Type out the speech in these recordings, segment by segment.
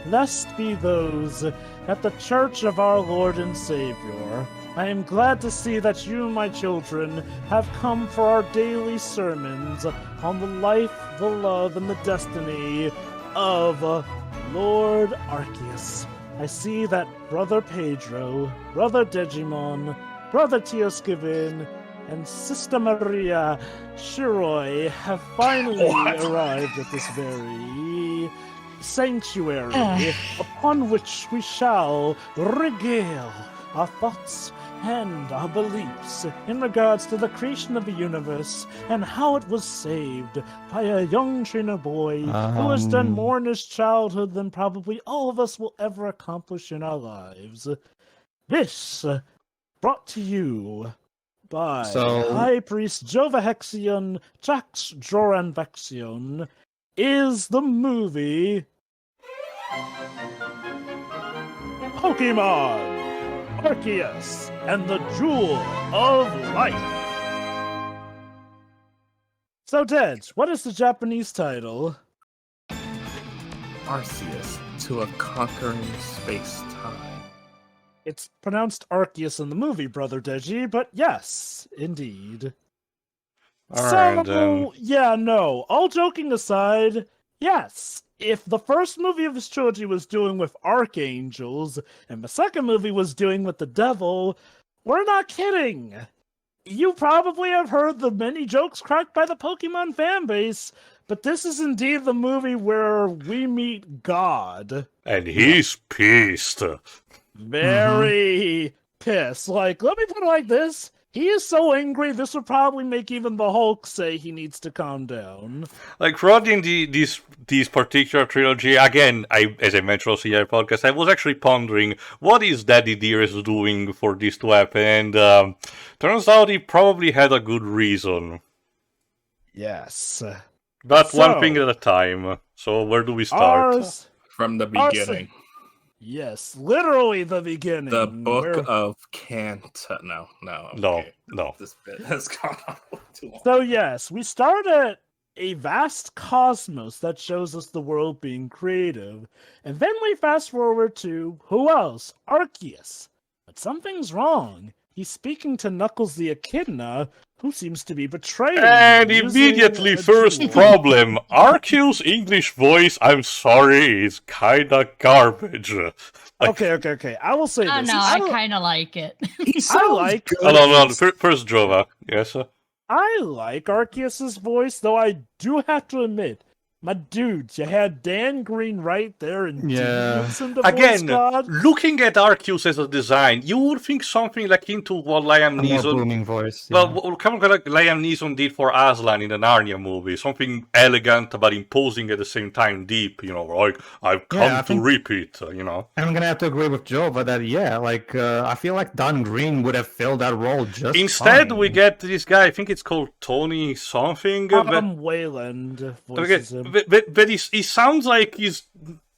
blessed be those at the Church of our Lord and Savior. I am glad to see that you, my children, have come for our daily sermons on the life, the love, and the destiny of Lord Arceus. I see that Brother Pedro, Brother Digimon, Brother Teoskivin, and Sister Maria Shiroi have finally arrived at this very sanctuary upon which we shall regale our thoughts and our beliefs in regards to the creation of the universe and how it was saved by a young trainer boy who has done more in his childhood than probably all of us will ever accomplish in our lives. This, brought to you by High Priest Jova Hexion Jax Joran Vexion, is the movie Pokemon Arceus and the Jewel of Life. So, Ted, what is the Japanese title? Arceus to a conquering space-time. It's pronounced Arceus in the movie, Brother Deji, but yes, indeed. All joking aside, yes. If the first movie of this trilogy was doing with archangels, and the second movie was doing with the devil, we're not kidding. You probably have heard the many jokes cracked by the Pokemon fanbase, but this is indeed the movie where we meet God. And he's pissed. Very pissed. Like, let me put it like this. He is so angry, this would probably make even the Hulk say he needs to calm down. Like, throughout this particular trilogy, again, as I mentioned also in your podcast, I was actually pondering, what is Daddy Dearest doing for this to happen? And turns out he probably had a good reason. Yes. But one thing at a time. So where do we start? From the beginning. Yes, literally the beginning. The Book of Kanto. No. This bit has gone on too long. So yes, we start at a vast cosmos that shows us the world being creative. And then we fast forward to, who else? Arceus. But something's wrong. He's speaking to Knuckles the Echidna, who seems to be betraying him. And immediately, first problem. Arceus' English voice, I'm sorry, is kinda garbage. Okay. I will say this. Oh, no, I kind of like it. First Jova. Yes, I like Arceus' voice, though I do have to admit, my dude, you had Dan Green right there and again, looking at Arceus as a design, you would think something like into what Liam Neeson... booming voice. Yeah. Well, kind of like Liam Neeson did for Aslan in the Narnia movie. Something elegant but imposing at the same time, deep, like, I've come to repeat, I'm gonna have to agree with Jova that, I feel like Don Green would have filled that role just Instead, fine. we get this guy, I think it's called Tony something. Wayland voices him. But he sounds like he's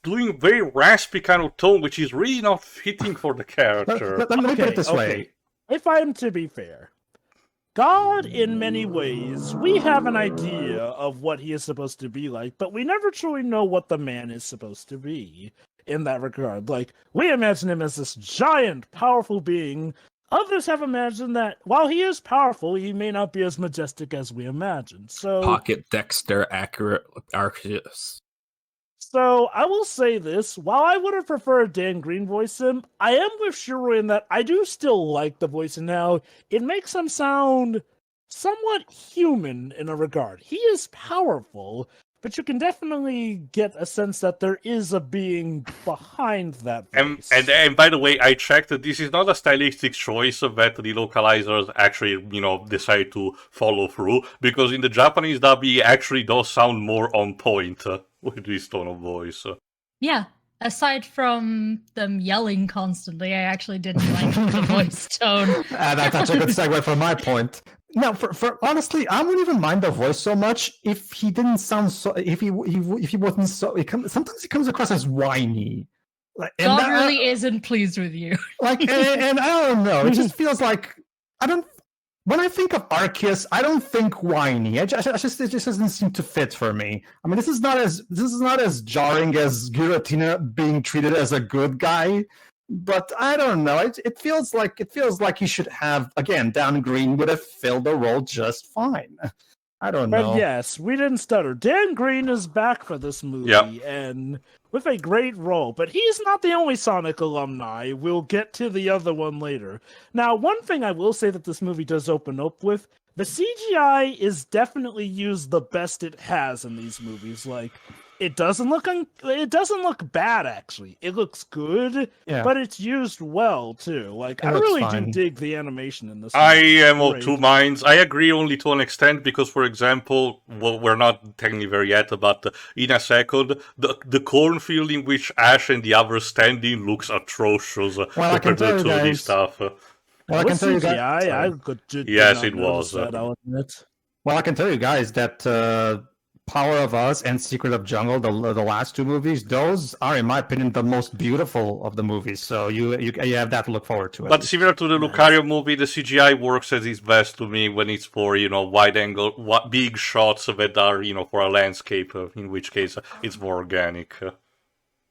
doing a very raspy kind of tone, which is really not fitting for the character. Let me put it this way. If I am to be fair, God, in many ways, we have an idea of what he is supposed to be like, but we never truly know what the man is supposed to be in that regard. Like, we imagine him as this giant, powerful being. Others have imagined that while he is powerful, he may not be as majestic as we imagine. So, Pocket Dexter accurate Arceus. So I will say this: while I would have preferred Dan Green voice him, I am with Shiro in that I do still like the voice, and now it makes him sound somewhat human in a regard. He is powerful, but you can definitely get a sense that there is a being behind that voice. And by the way, I checked that this is not a stylistic choice that the localizers actually, decide to follow through, because in the Japanese dub, he actually does sound more on point with this tone of voice. Yeah, aside from them yelling constantly, I actually didn't like the voice tone. That's a good segue for my point. No, for honestly, I wouldn't even mind the voice so much if he didn't sound so. If he wasn't so. Sometimes he comes across as whiny. God really isn't pleased with you. And I don't know. It just feels like I don't. when I think of Arceus, I don't think whiny. It just doesn't seem to fit for me. I mean, this is not as jarring as Giratina being treated as a good guy, but I don't know. It feels like he should have, again, Dan Green would have filled the role just fine. I don't know. But yes, we didn't stutter. Dan Green is back for this movie, and with a great role. But he's not the only Sonic alumni. We'll get to the other one later. Now, one thing I will say that this movie does open up with, the CGI is definitely used the best it has in these movies. Like, it doesn't look bad, actually. It looks good, but it's used well too. Like, I really do dig the animation in this movie. I am of two minds. I agree only to an extent because, for example, well, we're not technically there yet, but in a second, the cornfield in which Ash and the others stand in looks atrocious compared to the 2D stuff. Well, I can tell you guys. Yes, it was. Well, I can tell you guys that Power of Us and Secret of Jungle, the last two movies, those are, in my opinion, the most beautiful of the movies. So you have that to look forward to. But similar to the Lucario movie, the CGI works at its best to me when it's for, wide angle, big shots that are, for a landscape, in which case it's more organic.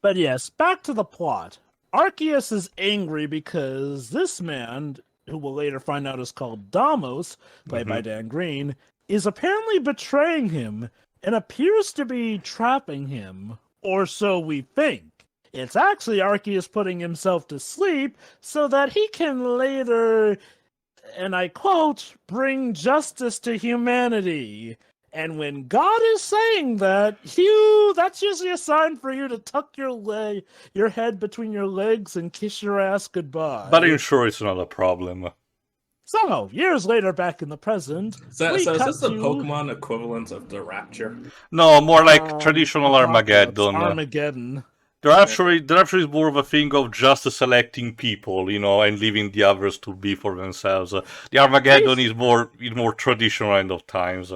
But yes, back to the plot. Arceus is angry because this man, who we'll later find out is called Damos, played by Dan Green, is apparently betraying him and appears to be trapping him, or so we think. It's actually Arceus putting himself to sleep so that he can later, and I quote, bring justice to humanity. And when God is saying that, that's usually a sign for you to tuck your head between your legs and kiss your ass goodbye. But I'm sure it's not a problem. So, years later, back in the present... So is this the Pokemon equivalent of the Rapture? No, more like traditional Armageddon. Armageddon. There actually is more of a thing of just selecting people, and leaving the others to be for themselves. The Armageddon is more traditional end of times.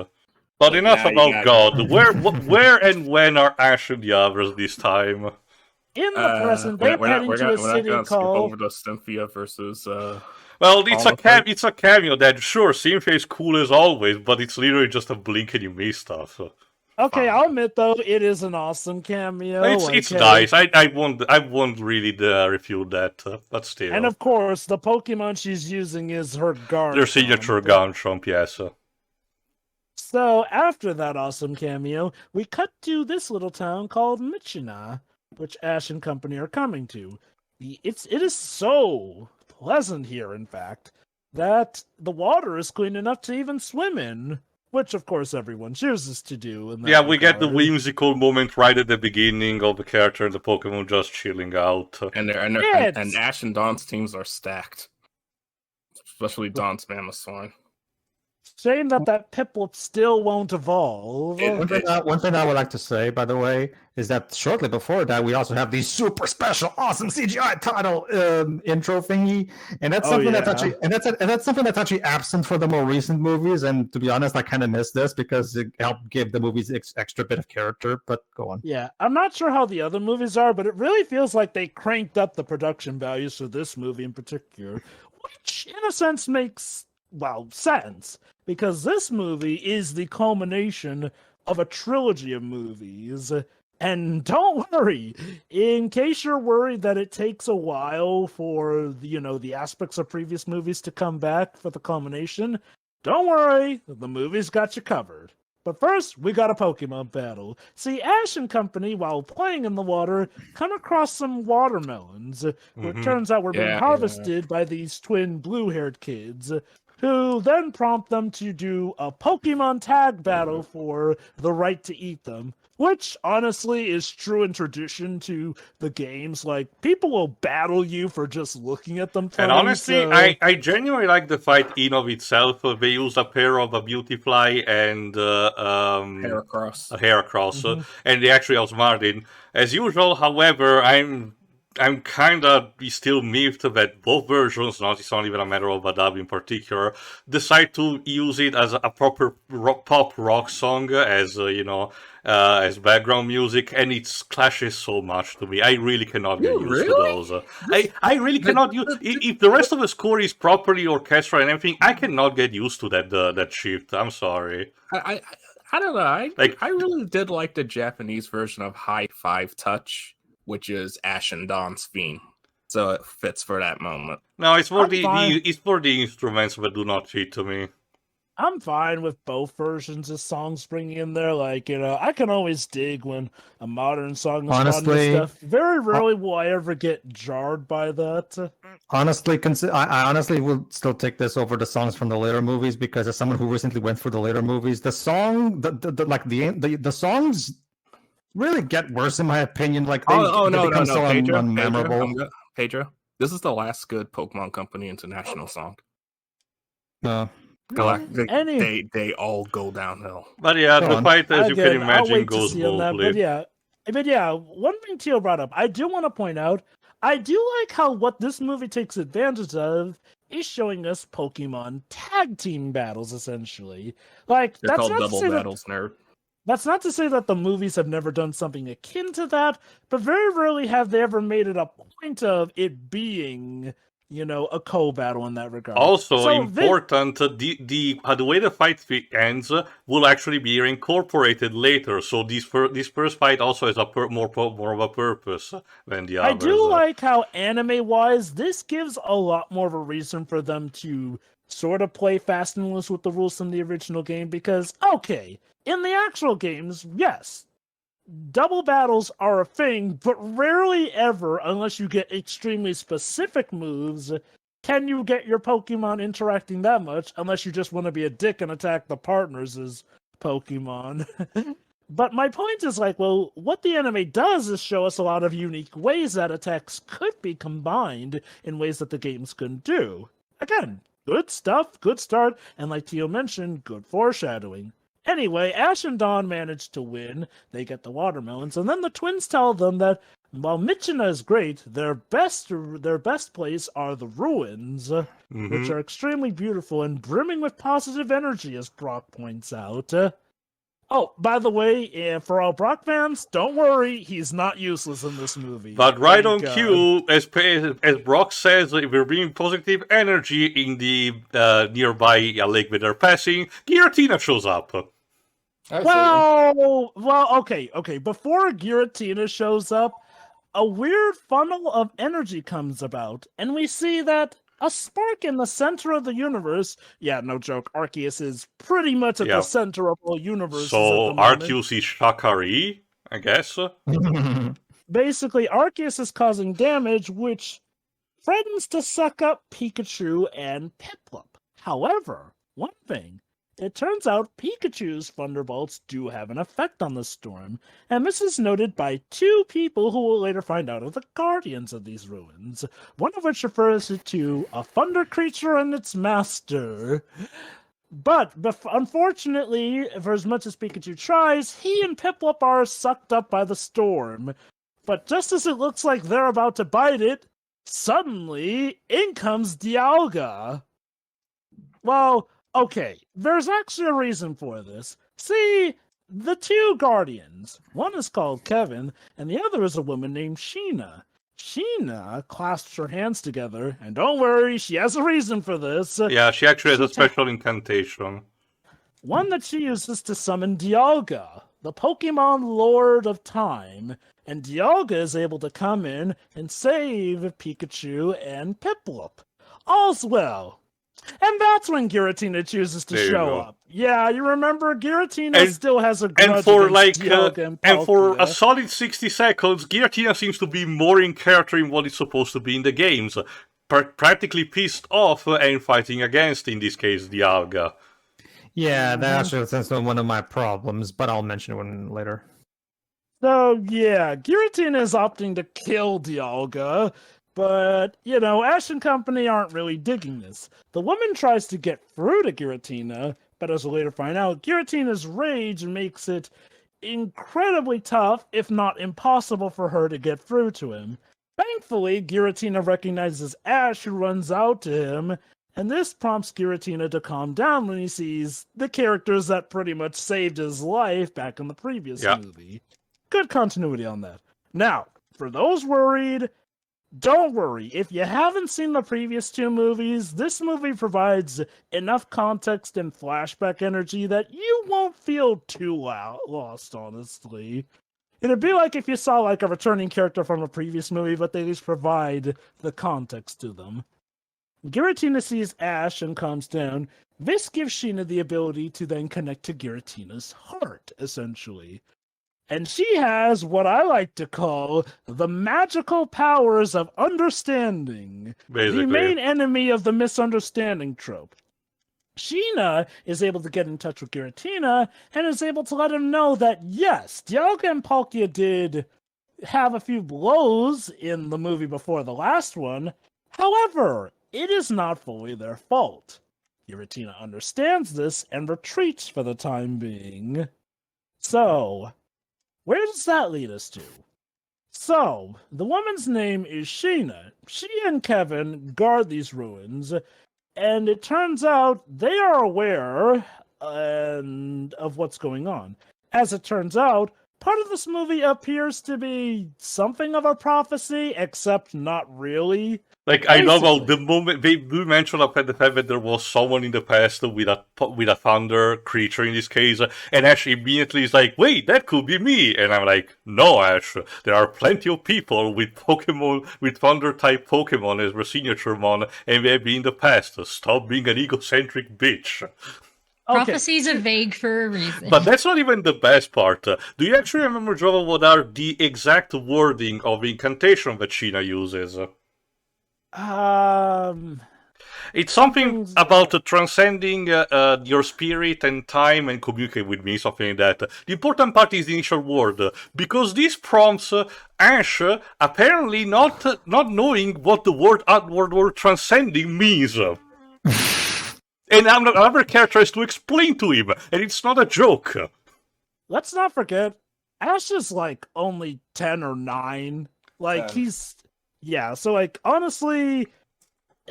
But enough about God. Where and when are Ash and the others this time? In the present, they're heading to a city called... over to Cynthia versus... Well, it's a cameo that, sure, Cynthia is cool as always, but it's literally just a blink and you miss stuff. Okay, I'll admit though, it is an awesome cameo. It's nice. I won't really refute that, but still. And of course, the Pokemon she's using is her Garchomp. Their signature Garchomp, yes. So after that awesome cameo, we cut to this little town called Michina, which Ash and company are coming to. It is so pleasant here, in fact, that the water is clean enough to even swim in, which of course everyone chooses to do. We get the whimsical moment right at the beginning of the character and the Pokemon just chilling out. And Ash and Dawn's teams are stacked, especially Dawn's Mammothorn. Shame that Piplup still won't evolve. One thing I would like to say, by the way, is that shortly before that, we also have the super special, awesome CGI title intro thingy, and that's something that's something that's actually absent for the more recent movies. And to be honest, I kind of miss this because it helped give the movies extra bit of character. But go on. Yeah, I'm not sure how the other movies are, but it really feels like they cranked up the production values for this movie in particular, which in a sense makes sense. Because this movie is the culmination of a trilogy of movies. And don't worry, in case you're worried that it takes a while for, the aspects of previous movies to come back for the culmination, don't worry, the movie's got you covered. But first, we got a Pokemon battle. See, Ash and company, while playing in the water, come across some watermelons. It turns out we're being harvested by these twin blue-haired kids, who then prompt them to do a Pokemon tag battle for the right to eat them, which honestly is true in tradition to the games. Like, people will battle you for just looking at them playing. And honestly, I genuinely like the fight in of itself. They used a pair of a Beautifly and Heracross. And they actually outsmarted. As usual, however, I'm I'm kinda still miffed that both versions, not it's not even a matter of a dub in particular, decide to use it as a proper pop rock song as as background music, and it clashes so much to me. I really cannot get used to those. I really cannot use if the rest of the score is properly orchestral and everything. I cannot get used to that shift. I'm sorry. I don't know. I really did like the Japanese version of High Five Touch, which is Ash and Dawn's theme, so it fits for that moment. No, it's for it's for the instruments that do not fit to me. I'm fine with both versions of songs bringing in there. Like, I can always dig when a modern song is honestly stuff. Very rarely will I ever get jarred by that. Honestly, I honestly will still take this over the songs from the later movies, because as someone who recently went through the later movies, the songs really get worse in my opinion. Like they become so unmemorable. Pedro, this is the last good Pokemon Company International song. No. They all go downhill. But yeah, the fight, as you can imagine, goes globally. But yeah, one thing Teo brought up, I do want to point out, I do like how what this movie takes advantage of is showing us Pokemon tag team battles, essentially. Like, they're called double battles, nerd. That's not to say that the movies have never done something akin to that, but very rarely have they ever made it a point of it being, a co-battle in that regard. Also important, the way the fight ends will actually be incorporated later. So this first fight also has more of a purpose than the others. I do like how anime-wise, this gives a lot more of a reason for them to sort of play fast and loose with the rules from the original game, because, okay, in the actual games, yes, double battles are a thing, but rarely ever, unless you get extremely specific moves, can you get your Pokemon interacting that much, unless you just want to be a dick and attack the partners as Pokemon. But my point is, well, what the anime does is show us a lot of unique ways that attacks could be combined in ways that the games couldn't do. Again, good stuff, good start, and like Teo mentioned, good foreshadowing. Anyway, Ash and Dawn manage to win. They get the watermelons, and then the twins tell them that while Michina is great, their best place are the ruins, which are extremely beautiful and brimming with positive energy, as Brock points out. Oh, by the way, for all Brock fans, don't worry, he's not useless in this movie. But right on cue, as Brock says, if we're bringing positive energy in the nearby lake that they're passing, Giratina shows up. Well, okay. Before Giratina shows up, a weird funnel of energy comes about, and we see that a spark in the center of the universe. Yeah, no joke. Arceus is pretty much at the center of all universes. So Arceus is Shakari, I guess. Basically, Arceus is causing damage, which threatens to suck up Pikachu and Piplup. However, one thing. It turns out Pikachu's Thunderbolts do have an effect on the storm, and this is noted by two people who will later find out are the guardians of these ruins, one of which refers to a thunder creature and its master. But unfortunately, for as much as Pikachu tries, he and Piplup are sucked up by the storm. But just as it looks like they're about to bite it, suddenly, in comes Dialga. Well, okay, there's actually a reason for this. See, the two guardians, one is called Kevin, and the other is a woman named Sheena. Sheena clasps her hands together, and don't worry, she has a reason for this. Yeah, she actually has a special incantation. One that she uses to summon Dialga, the Pokemon Lord of Time, and Dialga is able to come in and save Pikachu and Piplup. All's well. And that's when Giratina chooses to show up. Yeah, you remember Giratina still has a grudge and for a solid 60 seconds, Giratina seems to be more in character in what it's supposed to be in the games. Practically pissed off and fighting against, in this case, Dialga. Yeah, that's one of my problems, but I'll mention it later. So, yeah, Giratina is opting to kill Dialga, but, Ash and company aren't really digging this. The woman tries to get through to Giratina, but as we'll later find out, Giratina's rage makes it incredibly tough, if not impossible, for her to get through to him. Thankfully, Giratina recognizes Ash, who runs out to him, and this prompts Giratina to calm down when he sees the characters that pretty much saved his life back in the previous movie. Good continuity on that. Now, for those worried, don't worry. If you haven't seen the previous two movies, this movie provides enough context and flashback energy that you won't feel too lost, honestly. It'd be like if you saw like a returning character from a previous movie, but they at least provide the context to them. Giratina sees Ash and calms down. This gives Sheena the ability to then connect to Giratina's heart, essentially. And she has what I like to call the magical powers of understanding. Basically. The main enemy of the misunderstanding trope. Sheena is able to get in touch with Giratina and is able to let him know that, yes, Dialga and Palkia did have a few blows in the movie before the last one. However, it is not fully their fault. Giratina understands this and retreats for the time being. So, where does that lead us to? So, the woman's name is Sheena. She and Kevin guard these ruins, and it turns out they are aware of what's going on. As it turns out, part of this movie appears to be something of a prophecy, except not really. Like, I know about the moment they do mention about the fact that there was someone in the past with a thunder creature in this case, and Ash immediately is like, wait, that could be me. And I'm like, no, Ash, there are plenty of people with Pokemon, with thunder-type Pokemon as their signature mon, and they've been in the past. Stop being an egocentric bitch. Okay. Prophecies are vague for a reason. But that's not even the best part. Do you actually remember, Jova, what are the exact wording of the incantation that Sheena uses? It's something about transcending your spirit and time and communicate with me, something like that. The important part is the initial word, because this prompts Ash apparently not knowing what the word transcending means. And another character has to explain to him, and it's not a joke. Let's not forget, Ash is like only 10 or 9. Like, he's... Yeah, so, like, honestly,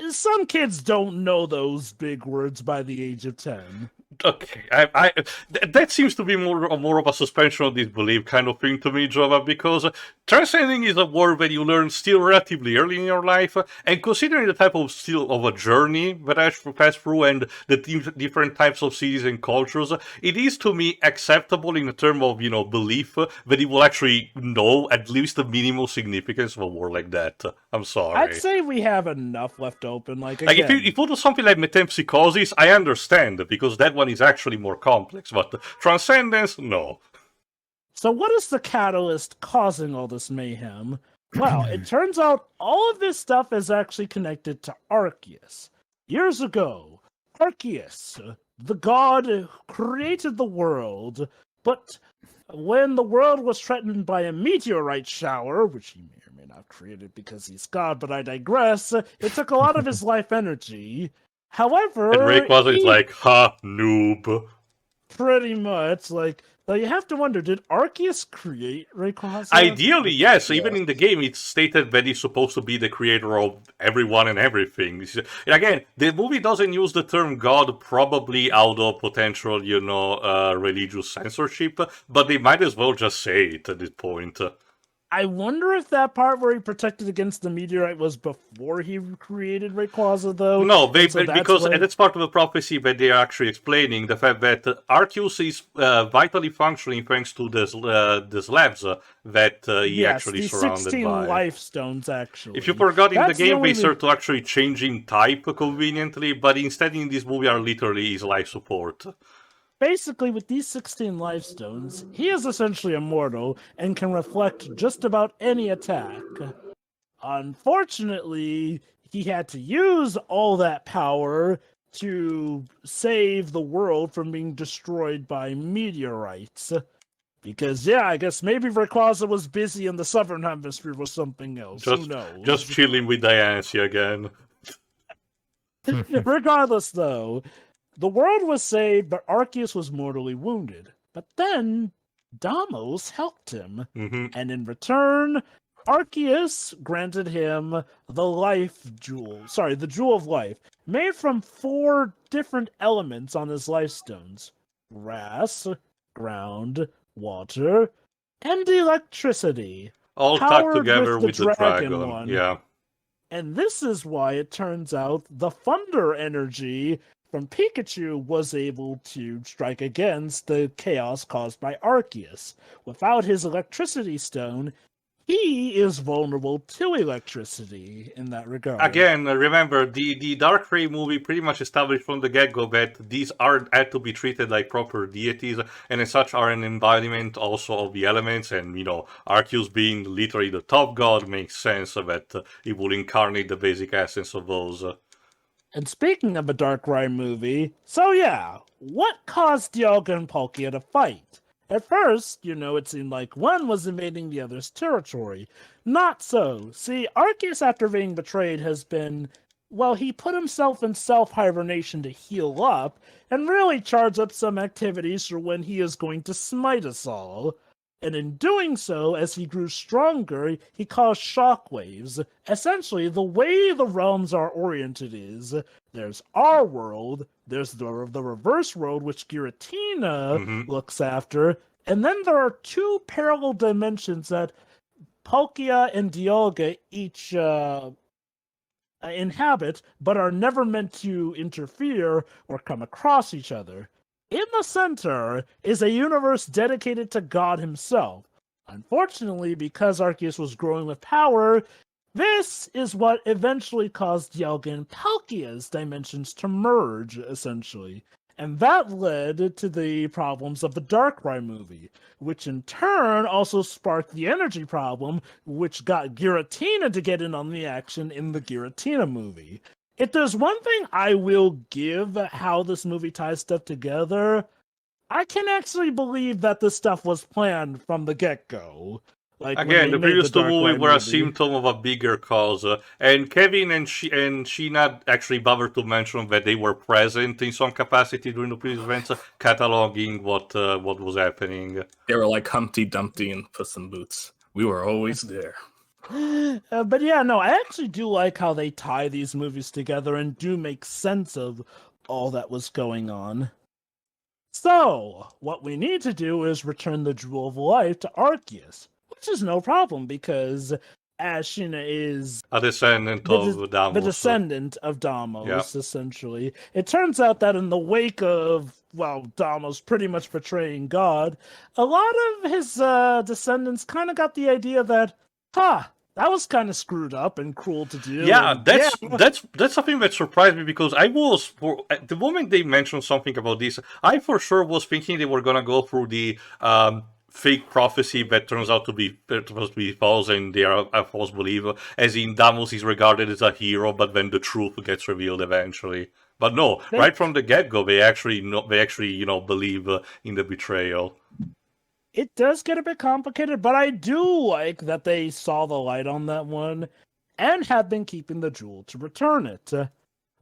some kids don't know those big words by the age of 10. Okay, that seems to be more of a suspension of disbelief kind of thing to me, Jova, because transcending is a word that you learn still relatively early in your life, and considering the type of a journey that I passed through and the different types of cities and cultures, it is to me acceptable in the term of, belief that it will actually know at least the minimal significance of a word like that. I'm sorry. I'd say we have enough left open. Like if it was something like metempsychosis, I understand, because that one is actually more complex, but transcendence, no. So what is the catalyst causing all this mayhem? Well, it turns out all of this stuff is actually connected to Arceus. Years ago, Arceus, the god who created the world, but when the world was threatened by a meteorite shower, which he may or may not have created because he's god, but I digress, it took a lot of his life energy. However, and Rayquaza is like, ha, noob. Pretty much, like, though you have to wonder, did Arceus create Rayquaza? Ideally, yes. Even in the game, it's stated that he's supposed to be the creator of everyone and everything. And again, the movie doesn't use the term God, probably out of potential, religious censorship, but they might as well just say it at this point. I wonder if that part where he protected against the meteorite was before he created Rayquaza, though. No, because that's part of the prophecy that they are actually explaining, the fact that Arceus is vitally functioning thanks to the slabs that he actually surrounded 16 by. life stones, actually. If you forgot, in the game, they start to actually changing type conveniently, but instead in this movie are literally his life support. Basically, with these 16 life stones, he is essentially immortal and can reflect just about any attack. Unfortunately, he had to use all that power to save the world from being destroyed by meteorites. Because, I guess maybe Rayquaza was busy in the southern hemisphere with something else. Who knows? Just chilling with Diancie again. Regardless, though, the world was saved, but Arceus was mortally wounded. But then, Deimos helped him. Mm-hmm. And in return, Arceus granted him the life jewel. Sorry, the jewel of life, made from 4 different elements on his life stones: grass, ground, water, and electricity. All tucked Powered together with with the dragon. one. Yeah. And this is why it turns out the thunder energy from Pikachu was able to strike against the chaos caused by Arceus. Without his electricity stone, he is vulnerable to electricity in that regard. Again, remember, the Dark Ray movie pretty much established from the get-go that these are had to be treated like proper deities, and as such are an embodiment also of the elements, and, Arceus being literally the top god makes sense that it will incarnate the basic essence of those. And speaking of a Dark Ray movie, so yeah, what caused Dialga and Palkia to fight? At first, it seemed like one was invading the other's territory. Not so. See, Arceus, after being betrayed, has been... Well, he put himself in self-hibernation to heal up, and really charge up some activities for when he is going to smite us all. And in doing so, as he grew stronger, he caused shockwaves. Essentially, the way the realms are oriented is, there's our world, there's the reverse world, which Giratina looks after, and then there are 2 parallel dimensions that Palkia and Dialga each inhabit, but are never meant to interfere or come across each other. In the center is a universe dedicated to God himself. Unfortunately, because Arceus was growing with power, this is what eventually caused Dialga and Palkia's dimensions to merge, essentially. And that led to the problems of the Darkrai movie, which in turn also sparked the energy problem, which got Giratina to get in on the action in the Giratina movie. If there's one thing I will give how this movie ties stuff together, I can actually believe that this stuff was planned from the get-go. Like, again, the previous 2 movies were a symptom of a bigger cause, and Kevin and Sheena actually bothered to mention that they were present in some capacity during the previous events, cataloging what was happening. They were like Humpty Dumpty and Puss in Boots. We were always there. But yeah, no, I actually do like how they tie these movies together and do make sense of all that was going on. So, what we need to do is return the Jewel of Life to Arceus, which is no problem because Ashina is a descendant of Damos. The descendant of Damos, essentially. It turns out that in the wake of, Damos pretty much betraying God, a lot of his descendants kind of got the idea that, that was kind of screwed up and cruel to do. Yeah, that's something that surprised me because at the moment they mentioned something about this, I for sure was thinking they were gonna go through the fake prophecy that turns out to be false, and they are a false believer, as in Damos is regarded as a hero, but then the truth gets revealed eventually. But no, right from the get-go, they actually believe in the betrayal. It does get a bit complicated, but I do like that they saw the light on that one and have been keeping the jewel to return it.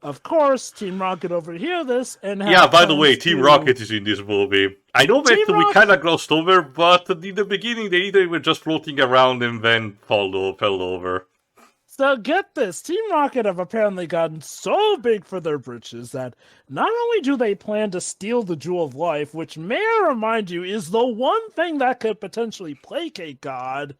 Of course, Team Rocket overhear this and by the way, Team Rocket is in this movie. I know that we kind of glossed over, but in the beginning they either were just floating around and then fell over. So get this, Team Rocket have apparently gotten so big for their britches that not only do they plan to steal the Jewel of Life, which may I remind you is the one thing that could potentially placate God,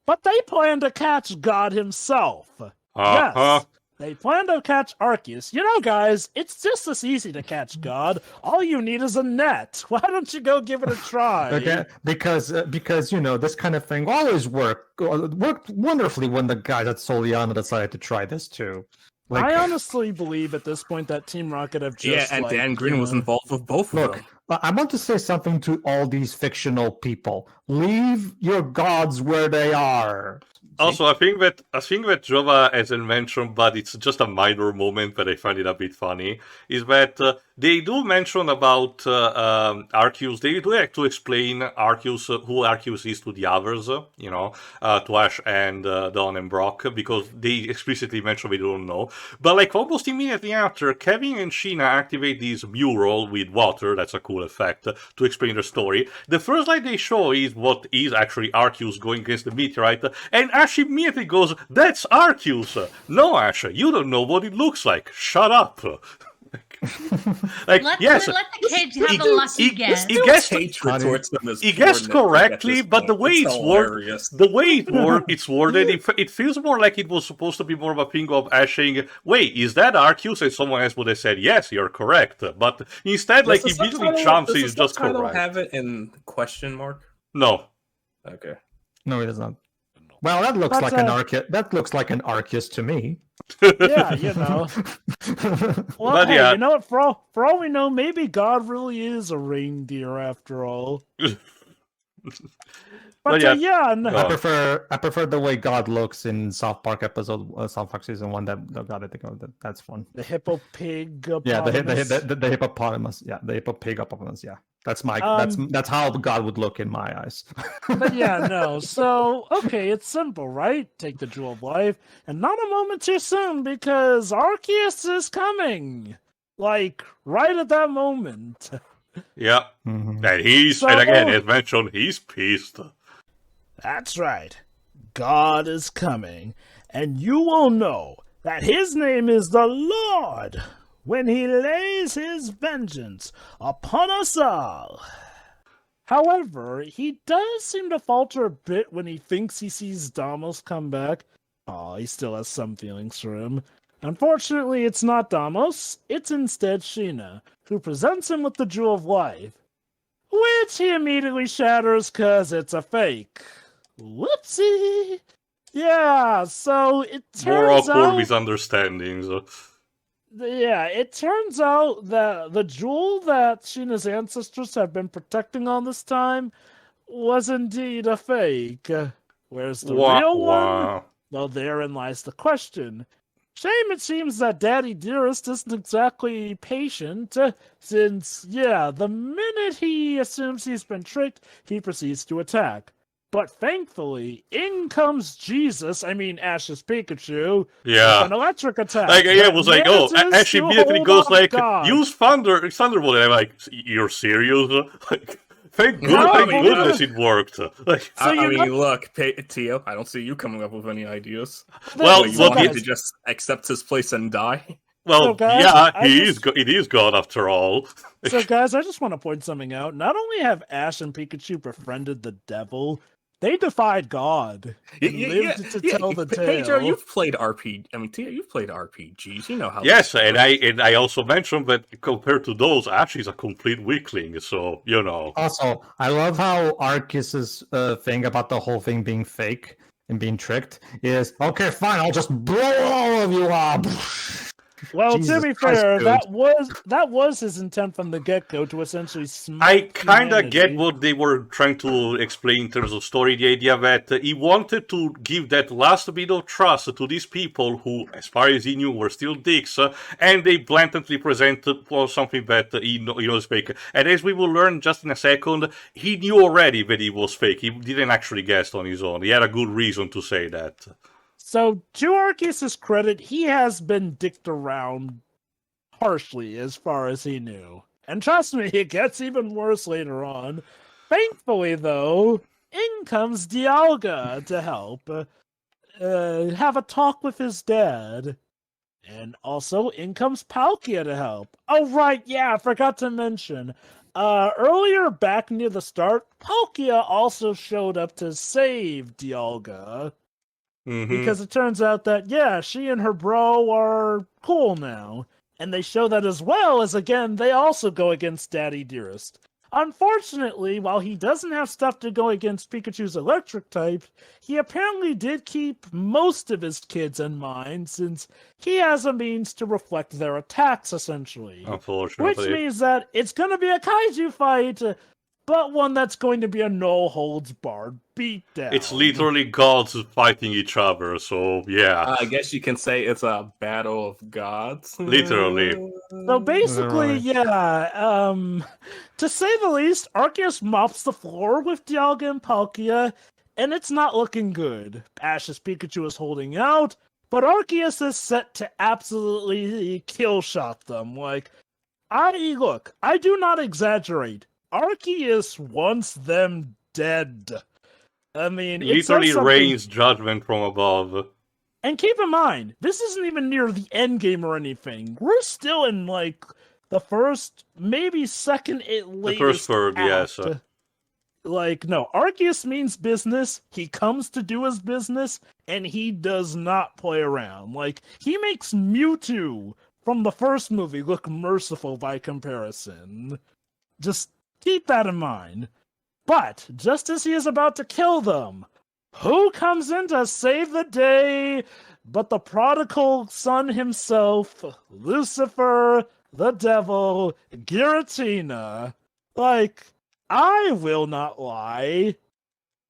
but they plan to catch God himself. Yes, they plan to catch Arceus. Guys, it's just as easy to catch God. All you need is a net. Why don't you go give it a try? Okay, because this kind of thing always worked wonderfully when the guys at Soliana decided to try this too. I honestly believe at this point that Team Rocket have just and Dan Green was involved with both of them. I want to say something to all these fictional people. Leave your gods where they are. Also, I think that Jova hasn't mentioned, but it's just a minor moment that I find it a bit funny, is that They do mention about Arceus. They do like to explain Arceus, who Arceus is to the others, to Ash and Dawn and Brock, because they explicitly mention they don't know. But like almost immediately after, Kevin and Sheena activate this mural with water. That's a cool effect to explain the story. The first slide they show is what is actually Arceus going against the meteorite, and Ash immediately goes, "That's Arceus." No, Ash, you don't know what it looks like. Shut up. Let the kid have a lucky guess. He guessed correctly, but the way it's worded, it feels more like it was supposed to be more of a thing of Ash saying, "Wait, is that Arceus?" And someone else would have said, "Yes, you're correct." But instead, like he immediately jumps, he's just correct. Have it in question mark? No. Okay. No, it does not. Well, that looks like an Arceus. That looks like an Arceus to me. Yeah, you know. Well, But hey, yeah. you know what? For all we know, maybe God really is a reindeer after all. But yeah. no. I prefer the way God looks in South Park episode, South Park season 1. That God, I think that's fun. The hippo pig. Yeah, the hippopotamus. Yeah, the hippo pig hippopotamus. Yeah, that's that's how God would look in my eyes. But yeah, no. So okay, it's simple, right? Take the Jewel of Life, and not a moment too soon because Arceus is coming. Like right at that moment. Yeah, Mhm. and again, as mentioned, he's pissed. That's right. God is coming, and you will know that his name is the Lord when he lays his vengeance upon us all. However, he does seem to falter a bit when he thinks he sees Damos come back. Aw, he still has some feelings for him. Unfortunately, it's not Damos, it's instead Sheena, who presents him with the Jewel of Life, which he immediately shatters because it's a fake. Whoopsie! Yeah, so it More turns awkward out... misunderstandings. Yeah, it turns out that the jewel that Sheena's ancestors have been protecting all this time was indeed a fake. Where's the real one? Well, therein lies the question. Shame it seems that Daddy Dearest isn't exactly patient, since, the minute he assumes he's been tricked, he proceeds to attack. But thankfully, in comes Jesus, Ash's Pikachu, with an electric attack. It was like, Ash immediately goes like, use Thunderbolt, and I'm like, you're serious? Like, thank goodness it worked. Like, look, Tio, I don't see you coming up with any ideas. You want him to just accept his place and die? Well, so guys, it is God after all. So guys, I just want to point something out. Not only have Ash and Pikachu befriended the devil, they defied God. Lived to tell the tale. Pedro, you've played Tio, you've played RPGs. You know how. Yes, and I also mentioned that compared to those, Ash is a complete weakling. So Also, I love how Arceus's thing about the whole thing being fake and being tricked is okay. Fine, I'll just blow all of you up. Well, Jesus to be Christ, fair, dude. that was his intent from the get-go to essentially smack I kind of humanity. get what they were trying to explain in terms of story, the idea that he wanted to give that last bit of trust to these people who, as far as he knew, were still dicks, and they blatantly presented something that he knows fake. And as we will learn just in a second, he knew already that he was fake. He didn't actually guess on his own. He had a good reason to say that. So, to Arceus' credit, he has been dicked around harshly as far as he knew. And trust me, it gets even worse later on. Thankfully, though, in comes Dialga to help. Have a talk with his dad. And also, in comes Palkia to help. Oh, right, yeah, I forgot to mention. Earlier, back near the start, Palkia also showed up to save Dialga. Mm-hmm. Because it turns out that, she and her bro are cool now. And they show that as well as, again, they also go against Daddy Dearest. Unfortunately, while he doesn't have stuff to go against Pikachu's electric type, he apparently did keep most of his kids in mind, since he has a means to reflect their attacks, essentially. Unfortunately. Which means that it's going to be a kaiju fight, but one that's going to be a no-holds-barred beatdown. It's literally gods fighting each other, so yeah. I guess you can say it's a battle of gods. Literally. So basically, Right. yeah, to say the least, Arceus mops the floor with Dialga and Palkia, and it's not looking good. Ash's Pikachu is holding out, but Arceus is set to absolutely kill-shot them. Like, I do not exaggerate. Arceus wants them dead. I mean, it says Literally something- rains judgment from above. And keep in mind, this isn't even near the end game or anything. We're still in, like, the first, maybe second at latest. The first third, yes. act. Like, no, Arceus means business. He comes to do his business, and he does not play around. Like, he makes Mewtwo from the first movie look merciful by comparison. Just keep that in mind. But, just as he is about to kill them, who comes in to save the day but the prodigal son himself, Lucifer, the devil, Giratina? Like, I will not lie.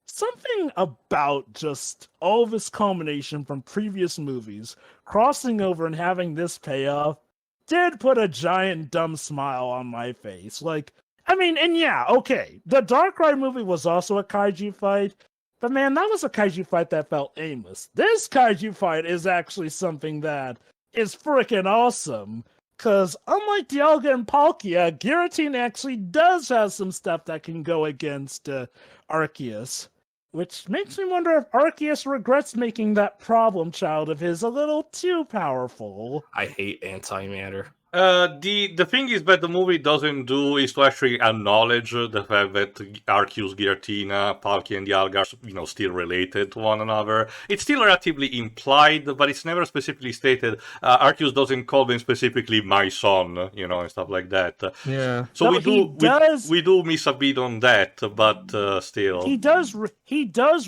Something about just all of this culmination from previous movies, crossing over and having this payoff, did put a giant dumb smile on my face. Like, I mean, and yeah, okay, the Darkrai movie was also a kaiju fight, but man, that was a kaiju fight that felt aimless. This kaiju fight is actually something that is freaking awesome. Because unlike Dialga and Palkia, Giratina actually does have some stuff that can go against Arceus. Which makes me wonder if Arceus regrets making that problem child of his a little too powerful. I hate antimatter. The thing is that the movie doesn't do is to actually acknowledge the fact that Arceus, Giratina, Palkia, and Dialga are, still related to one another. It's still relatively implied, but it's never specifically stated. Arceus doesn't call them specifically my son, and stuff like that. Yeah. So No, we do miss a bit on that, but still. He does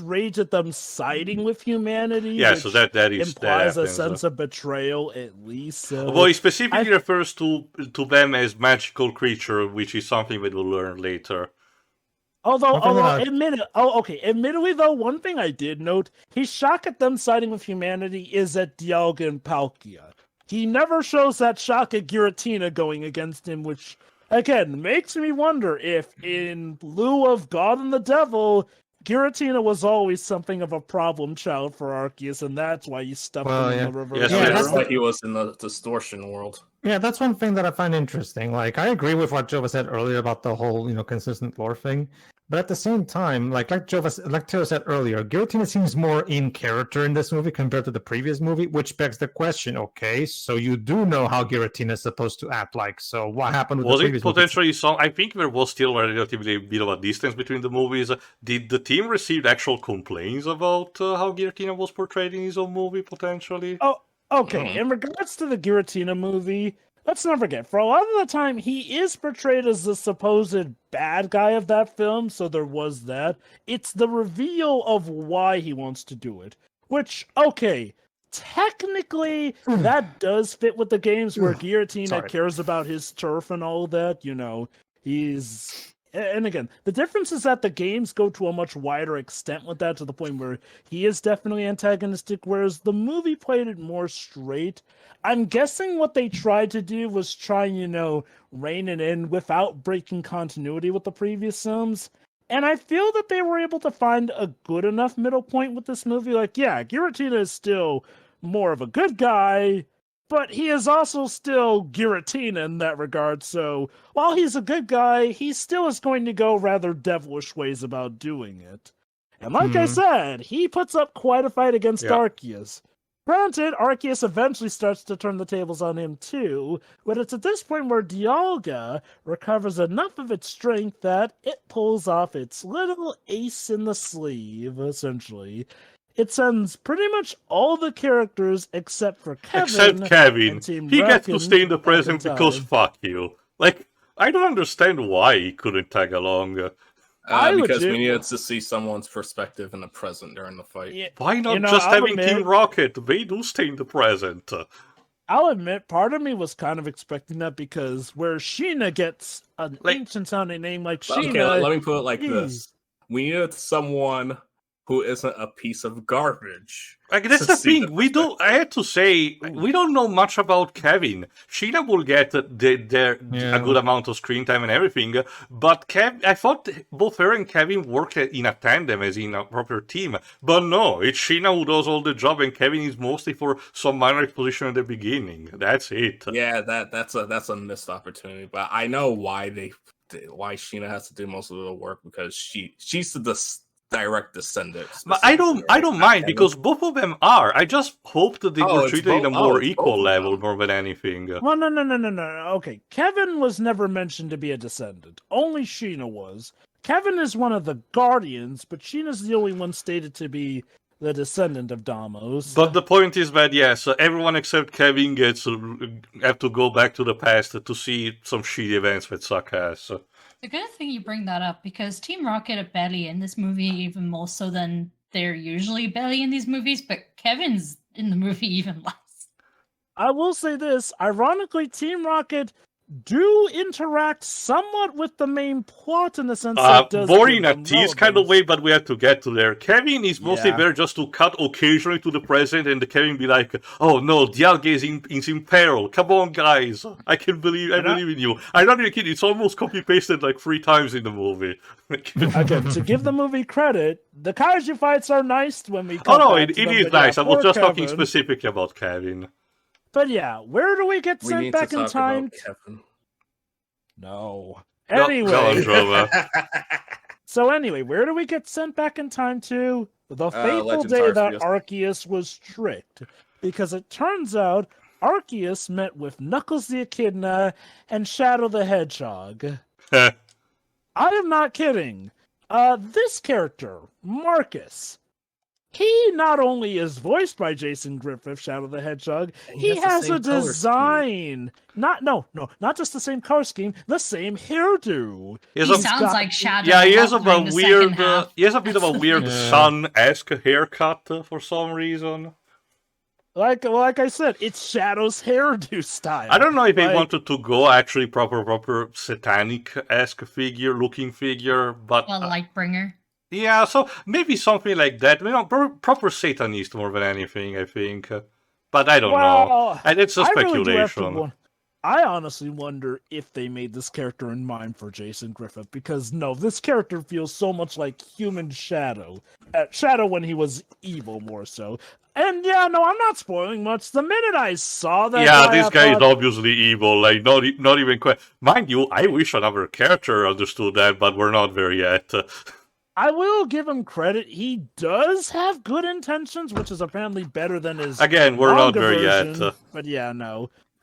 rage at them siding with humanity. Yeah, which so that implies that a happens. sense of betrayal at least. So. Well, he specifically refers to them as magical creature, which is something that we'll learn later. Admittedly though, one thing I did note, his shock at them siding with humanity is at Dialga and Palkia. He never shows that shock at Giratina going against him, which, again, makes me wonder if, in lieu of God and the Devil, Giratina was always something of a problem child for Arceus, and that's why you stuffed him in the reverse. Yes, That's why he was in the distortion world. Yeah, that's one thing that I find interesting. Like, I agree with what Jova said earlier about the whole, consistent lore thing. But at the same time, like Teo said earlier, Giratina seems more in character in this movie compared to the previous movie, which begs the question, okay, so you do know how Giratina is supposed to act like, so what happened with Was the it previous potentially some? I think there was still a relatively bit of a distance between the movies. Did the team receive actual complaints about how Giratina was portrayed in his own movie, potentially? Oh, okay. In regards to the Giratina movie, let's not forget, for a lot of the time, he is portrayed as the supposed bad guy of that film, so there was that. It's the reveal of why he wants to do it. Which, okay, technically, that does fit with the games where Giratina cares about his turf and all that, he's... And again, the difference is that the games go to a much wider extent with that, to the point where he is definitely antagonistic, whereas the movie played it more straight. I'm guessing what they tried to do was try, rein it in without breaking continuity with the previous films. And I feel that they were able to find a good enough middle point with this movie. Like, yeah, Giratina is still more of a good guy, but he is also still Giratina in that regard, so while he's a good guy, he still is going to go rather devilish ways about doing it. And like I said, he puts up quite a fight against Arceus. Granted, Arceus eventually starts to turn the tables on him too, but it's at this point where Dialga recovers enough of its strength that it pulls off its little ace in the sleeve, essentially. It sends pretty much all the characters except for Kevin. Except Kevin. And Team He gets to Reckon stay in the back present in because time. fuck you. Like, I don't understand why he couldn't tag along. I Because legit- we needed to see someone's perspective in the present during the fight. Yeah, Why not You know, just I'll having admit- Team Rocket? They do stay in the present. I'll admit, part of me was kind of expecting that because where Sheena gets an ancient sounding name like Sheena. Okay, let me put it like this: we needed someone who isn't a piece of garbage. Like, that's the thing. I have to say, we don't know much about Kevin. Sheena will get a good amount of screen time and everything, but I thought both her and Kevin work in a tandem, as in a proper team. But no, it's Sheena who does all the job, and Kevin is mostly for some minor exposition at the beginning. That's it. Yeah, that's a missed opportunity. But I know why Sheena has to do most of the work, because she's the direct descendant. But I don't mind, because both of them are. I just hope that they were treated in a more equal level more than anything. Well, no. Okay, Kevin was never mentioned to be a descendant. Only Sheena was. Kevin is one of the Guardians, but Sheena's the only one stated to be the descendant of Deimos. But the point is that, yes, everyone except Kevin have to go back to the past to see some shitty events that suck ass. It's a good thing you bring that up, because Team Rocket are barely in this movie even more so than they're usually barely in these movies, but Kevin's in the movie even less. I will say this, ironically, Team Rocket do interact somewhat with the main plot in the sense that does boring a tease kind of way, but we have to get to there. Kevin is mostly there just to cut occasionally to the present, and the Kevin be like, "Oh no, Dialga is in peril. Come on, guys! I believe in you." I'm not even kidding. It's almost copy pasted like 3 times in the movie. Okay, to give the movie credit, the kaiju fights are nice when we. It is nice. I was just talking specifically about Kevin. But yeah, where do we get sent back in time? No. Anyway. So anyway, where do we get sent back in time to? The fateful day that Arceus was tricked. Because it turns out Arceus met with Knuckles the Echidna and Shadow the Hedgehog. I am not kidding. This character, Marcus, he not only is voiced by Jason Griffith, Shadow the Hedgehog, he has a design. Not just the same color scheme, the same hairdo. He sounds like Shadow. Yeah, he has a bit of a weird Sun-esque haircut for some reason. Like I said, it's Shadow's hairdo style. I don't know if they wanted to go actually proper satanic-esque looking figure, but Lightbringer. Yeah, so maybe something like that. Proper Satanist more than anything, I think. But I don't know. And it's a speculation. I honestly wonder if they made this character in mind for Jason Griffith, because this character feels so much like human Shadow. Shadow when he was evil, more so. And I'm not spoiling much. The minute I saw that, this guy is obviously evil. Like not even quite. Mind you, I wish another character understood that, but we're not there yet. I will give him credit. He does have good intentions, which is apparently better than his Again, we're not there version. yet. But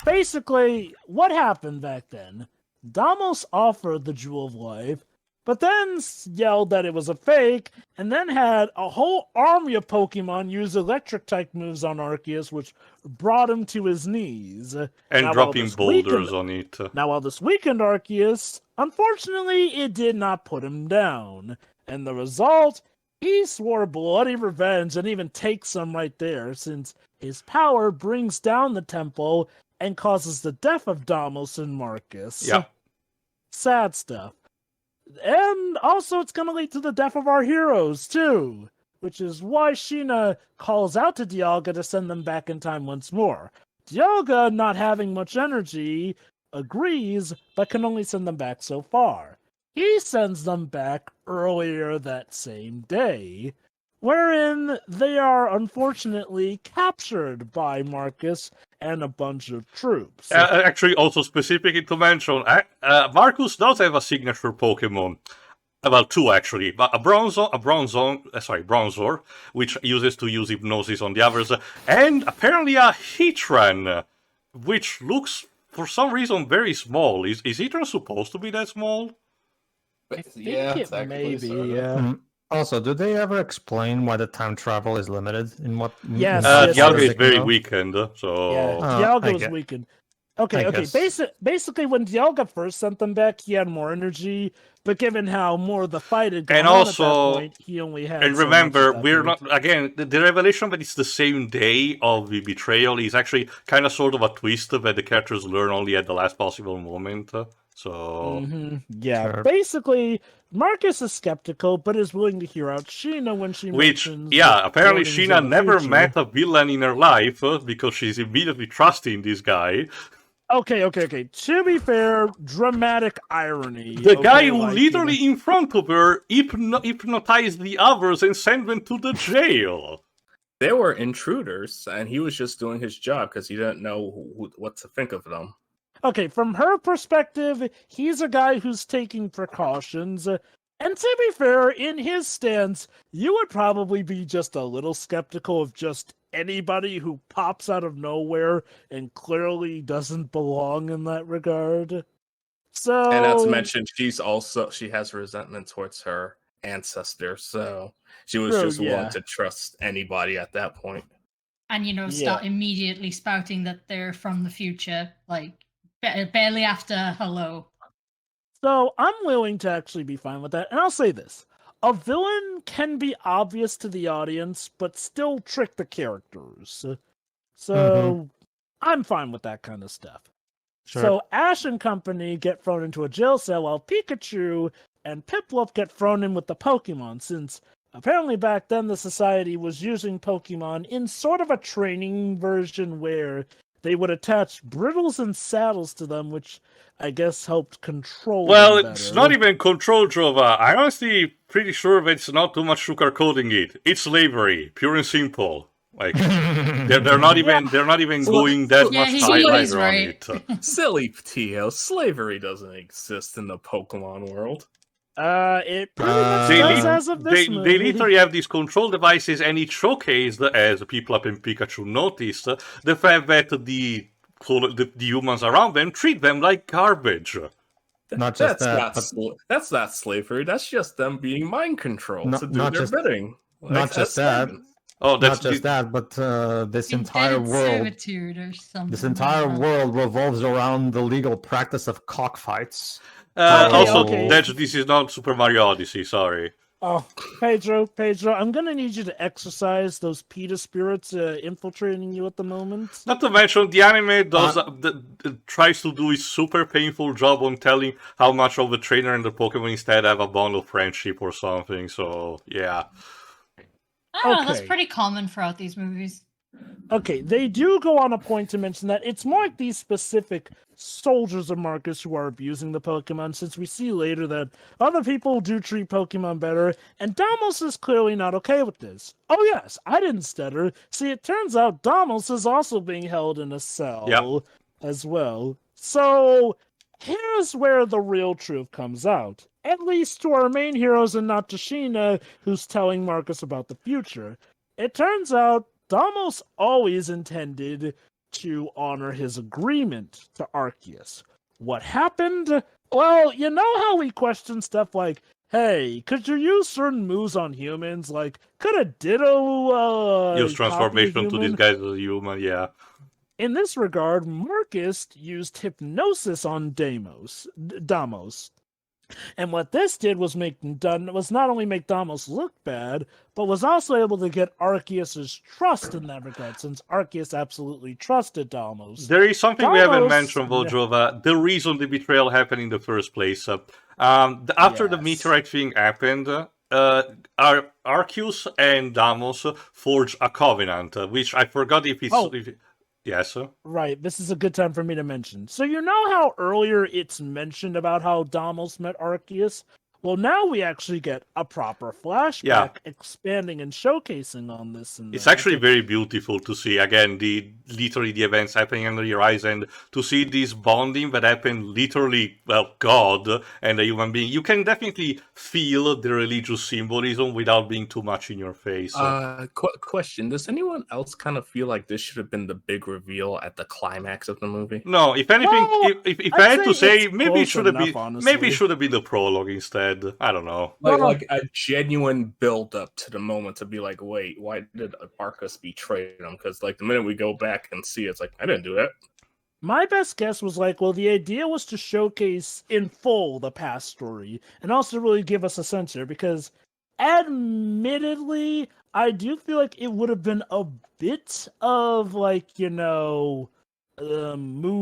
basically, what happened back then? Deimos offered the Jewel of Life, but then yelled that it was a fake, and then had a whole army of Pokemon use electric-type moves on Arceus, which brought him to his knees. And dropping boulders on it. Now, while this weakened Arceus, unfortunately, it did not put him down. And the result, he swore bloody revenge and even takes some right there, since his power brings down the temple and causes the death of Deimos and Marcus. Yeah. Sad stuff. And also it's going to lead to the death of our heroes, too. Which is why Sheena calls out to Dialga to send them back in time once more. Dialga, not having much energy, agrees, but can only send them back so far. He sends them back earlier that same day, wherein they are unfortunately captured by Marcus and a bunch of troops. Actually, also specifically to mention, Marcus does have a signature Pokemon. Well, 2 actually. A Bronzor, which uses hypnosis on the others, and apparently a Heatran, which looks for some reason very small. Is Heatran supposed to be that small? I think it may be. Also, do they ever explain why the time travel is limited? In what? Yes. Dialga is very weakened, so Dialga is weakened. Okay. guess. Basically, when Dialga first sent them back, he had more energy. But given how more of the fight had gone And on at that also, point, he only had and so much at remember, that we're point. not, again, the revelation that it's the same day of the betrayal is actually kind of sort of a twist that the characters learn only at the last possible moment. So, Yeah, Sure. basically, Marcus is skeptical, but is willing to hear out Sheena when she which, mentions yeah, apparently warnings Sheena of the never future. met a villain in her life because she's immediately trusting this guy. Okay. To be fair, dramatic irony. The guy who like, literally in front of her hypnotized the others and sent them to the jail. They were intruders, and he was just doing his job because he didn't know what to think of them. Okay, from her perspective, he's a guy who's taking precautions. And to be fair, in his stance, you would probably be just a little skeptical of just anybody who pops out of nowhere and clearly doesn't belong in that regard. So, And not to mention, she has resentment towards her ancestor, so she was just willing to trust anybody at that point. And start immediately spouting that they're from the future, like barely after hello. So I'm willing to actually be fine with that. And I'll say this. A villain can be obvious to the audience, but still trick the characters. So I'm fine with that kind of stuff. Sure. So Ash and company get thrown into a jail cell while Pikachu and Piplup get thrown in with the Pokemon, since apparently back then the society was using Pokemon in sort of a training version where they would attach brittles and saddles to them, which I guess helped control them better. It's not even control, Jova. I'm honestly pretty sure that it's not too much sugarcoating it. It's slavery, pure and simple. Like they're not even going that much higher on it. Silly Tio, slavery doesn't exist in the Pokemon world. It pretty much does as of this movie. They literally have these control devices, and it showcased, as people up in Pikachu noticed, the fact that the humans around them treat them like garbage. That's not slavery. That's just them being mind controlled to do their bidding. Not just that. Not just that, but this entire world, this entire world revolves around the legal practice of cockfights. This is not Super Mario Odyssey. Sorry. Oh, Pedro, I'm gonna need you to exercise those PETA spirits infiltrating you at the moment. Not to mention, the anime tries to do a super painful job on telling how much of the trainer and the Pokemon instead have a bond of friendship or something. So yeah. I don't know, that's pretty common throughout these movies. Okay, they do go on a point to mention that it's more like these specific soldiers of Marcus who are abusing the Pokemon, since we see later that other people do treat Pokemon better, and Damos is clearly not okay with this. Oh yes, I didn't stutter. See, it turns out Damos is also being held in a cell as well. So, here's where the real truth comes out. At least to our main heroes and not to Sheena, who's telling Marcus about the future. It turns out Damos always intended to honor his agreement to Arceus. What happened? Well, you know how we question stuff like, hey, could you use certain moves on humans? Like, could a Ditto use transformation to disguise as a human, yeah. In this regard, Marcus used hypnosis on Damos. And what this did was not only make Damos look bad, but was also able to get Arceus' trust in that regard, since Arceus absolutely trusted Damos. There is something we haven't mentioned, Vojova. The reason the betrayal happened in the first place. After the meteorite thing happened, Arceus and Damos forged a covenant, which I forgot if it's... Yes. Right, this is a good time for me to mention. So you know how earlier it's mentioned about how Damos met Arceus? Well, now we actually get a proper flashback expanding and showcasing on this. It's actually very beautiful to see, again, literally the events happening under your eyes, and to see this bonding that happened literally, well, God and a human being. You can definitely feel the religious symbolism without being too much in your face. Question, does anyone else kind of feel like this should have been the big reveal at the climax of the movie? No, if anything, if I had to say, maybe it should have been the prologue instead. I don't know. Like a genuine build up to the moment to be like, wait, why did Arceus betray him? Because like the minute we go back and see it, it's like, I didn't do that. My best guess was like, well, the idea was to showcase in full the past story and also really give us a sense here because, admittedly, I do feel like it would have been a bit of like, mood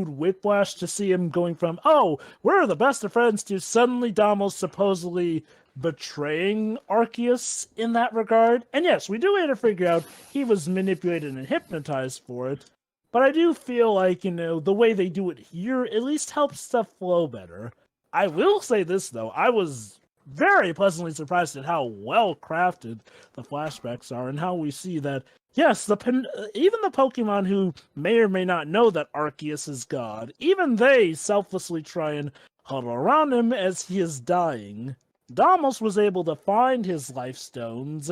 whiplash to see him going from, oh, we're the best of friends to suddenly Damos supposedly betraying Arceus in that regard. And yes, we do later figure out he was manipulated and hypnotized for it. But I do feel like, the way they do it here at least helps stuff flow better. I will say this, though. I was very pleasantly surprised at how well crafted the flashbacks are and how we see that, yes, even the Pokemon who may or may not know that Arceus is God, even they selflessly try and huddle around him as he is dying. Damos was able to find his life stones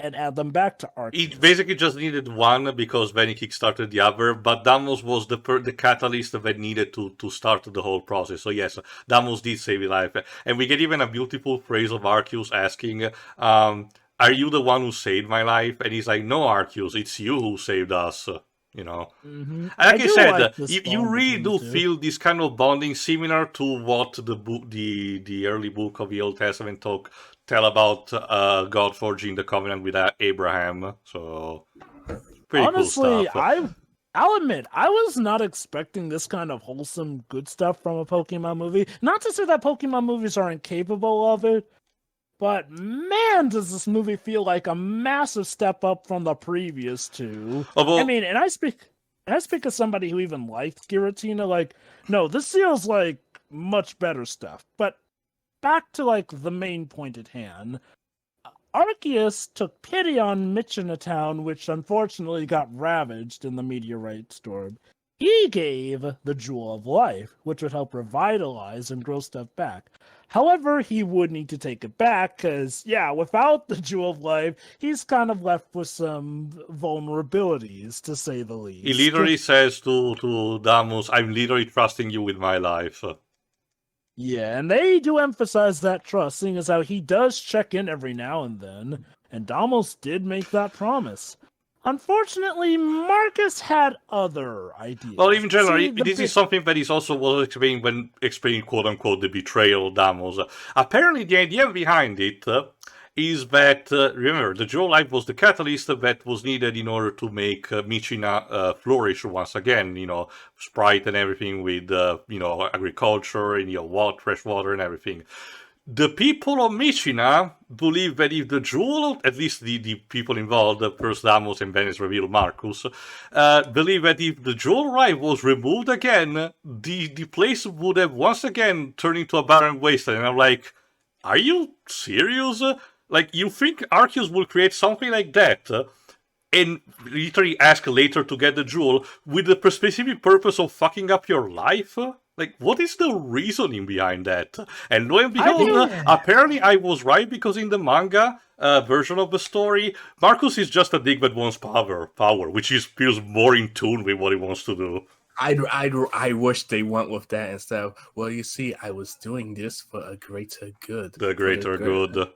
and add them back to Arceus. It basically just needed one because then he kickstarted the other, but Damos was the catalyst that needed to start the whole process. So yes, Damos did save his life. And we get even a beautiful phrase of Arceus asking, are you the one who saved my life? And he's like, no, Arceus, it's you who saved us. Mm-hmm. Like I said, like you really do feel this kind of bonding similar to what the early book of the Old Testament tell about God forging the covenant with Abraham. So pretty honestly, cool stuff. I'll admit, I was not expecting this kind of wholesome good stuff from a Pokemon movie. Not to say that Pokemon movies are incapable of it, but man, does this movie feel like a massive step up from the previous two. I mean, and I speak as somebody who even liked Giratina, like, no, this feels like much better stuff. But back to, like, the main point at hand. Arceus took pity on Town, which unfortunately got ravaged in the meteorite storm. He gave the Jewel of Life, which would help revitalize and grow stuff back. However, he would need to take it back, because, yeah, without the Jewel of Life, he's kind of left with some vulnerabilities, to say the least. He literally says to Damos, I'm literally trusting you with my life. Yeah, and they do emphasize that trust, seeing as how he does check in every now and then, and Damos did make that promise. Unfortunately, Marcus had other ideas. Well, in general, this is something that is also was explained when explaining "quote-unquote" the betrayal of Damos. Apparently, the idea behind it is that, remember, the Jewel Life was the catalyst that was needed in order to make Michina flourish once again, Sprite and everything with, agriculture and, fresh water and everything. The people of Michina believe that if the jewel, at least the people involved, first Damos and then it's revealed Marcus, believe that if the jewel right was removed again, the place would have once again turned into a barren wasteland. And I'm like, are you serious? Like, you think Arceus will create something like that and literally ask later to get the jewel with the specific purpose of fucking up your life? Like, what is the reasoning behind that? And lo and behold, apparently I was right, because in the manga version of the story, Marcus is just a dick that wants power, which feels more in tune with what he wants to do. I wish they went with that instead of, well, you see, I was doing this for a greater good. The greater good.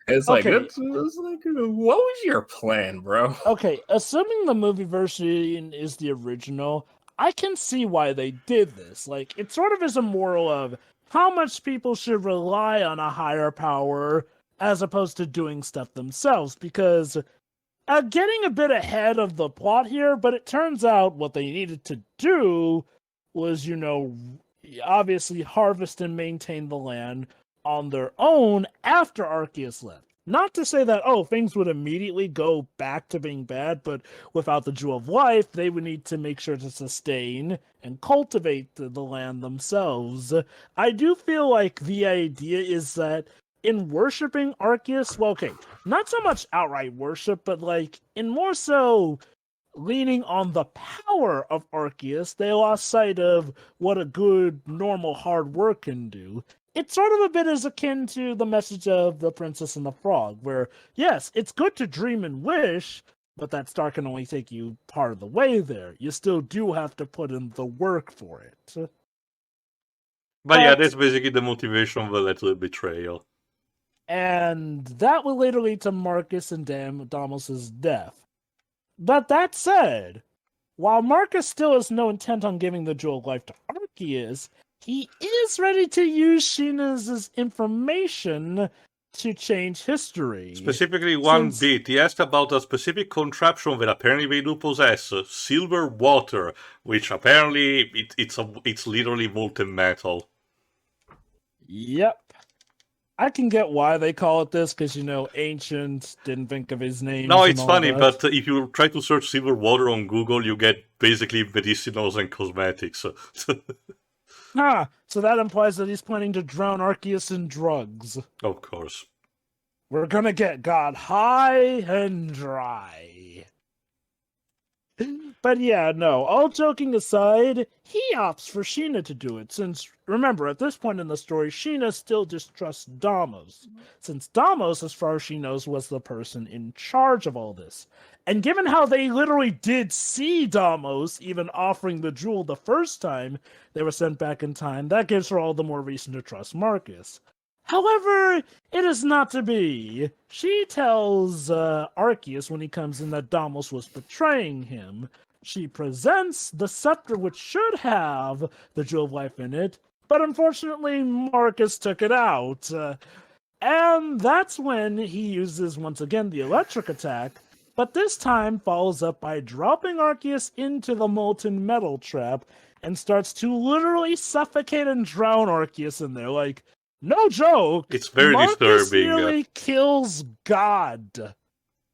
It's like, it's like, what was your plan, bro? Okay, assuming the movie version is the original, I can see why they did this. Like, it sort of is a moral of how much people should rely on a higher power as opposed to doing stuff themselves. Because getting a bit ahead of the plot here, but it turns out what they needed to do was, obviously harvest and maintain the land on their own after Arceus left. Not to say that, things would immediately go back to being bad, but without the Jewel of Life, they would need to make sure to sustain and cultivate the land themselves. I do feel like the idea is that in worshipping Arceus, well, okay, not so much outright worship, but in more so leaning on the power of Arceus, they lost sight of what a good, normal, hard work can do. It's sort of a bit as akin to the message of The Princess and the Frog, where, yes, it's good to dream and wish, but that star can only take you part of the way there. You still do have to put in the work for it. But yeah, that's basically the motivation of the betrayal. And that will later lead to Marcus and Damos' death. But that said, while Marcus still has no intent on giving the Jewel of Life to Arceus, he is ready to use Sheena's information to change history. Specifically, one bit. He asked about a specific contraption that apparently they do possess, silver water, which apparently it's literally molten metal. Yep. I can get why they call it this, because, Ancient didn't think of his name. No, it's funny, but if you try to search silver water on Google, you get basically medicinals and cosmetics. So that implies that he's planning to drown Arceus in drugs. Of course. We're gonna get God high and dry. But yeah, no, all joking aside, he opts for Sheena to do it, since, remember, at this point in the story, Sheena still distrusts Deimos, since Deimos, as far as she knows, was the person in charge of all this. And given how they literally did see Deimos even offering the jewel the first time they were sent back in time, that gives her all the more reason to trust Marcus. However, it is not to be. She tells Arceus when he comes in that Deimos was betraying him. She presents the scepter, which should have the Jewel of Life in it, but unfortunately Marcus took it out. And that's when he uses, once again, the electric attack, but this time follows up by dropping Arceus into the molten metal trap and starts to literally suffocate and drown Arceus in there. Like, no joke. It's very Marcus disturbing. Nearly kills God.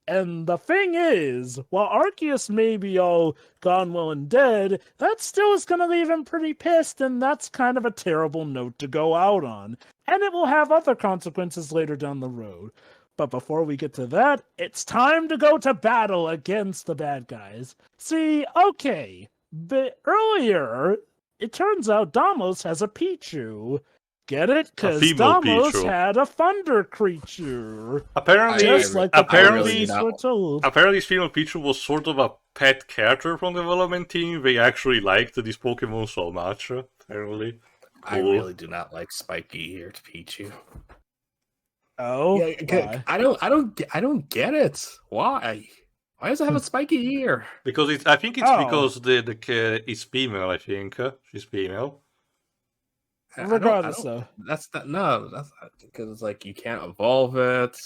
And the thing is, while Arceus may be all gone, well, and dead, that still is going to leave him pretty pissed, and that's kind of a terrible note to go out on. And it will have other consequences later down the road. But before we get to that, it's time to go to battle against the bad guys. See, okay, but earlier, it turns out Deimos has a Pichu. Get it? Because Deimos had a thunder creature. Apparently, just like the Apparently, were told. Apparently, female Pichu was sort of a pet character from the development team. They actually liked this Pokemon so much, apparently. Cool. I really do not like spiky-eared Pichu. Oh, yeah, I don't get it. Why? Why does it have a spiky ear? Because I think it's because it's female. I think she's female. Regardless, though, that's because it's like you can't evolve it.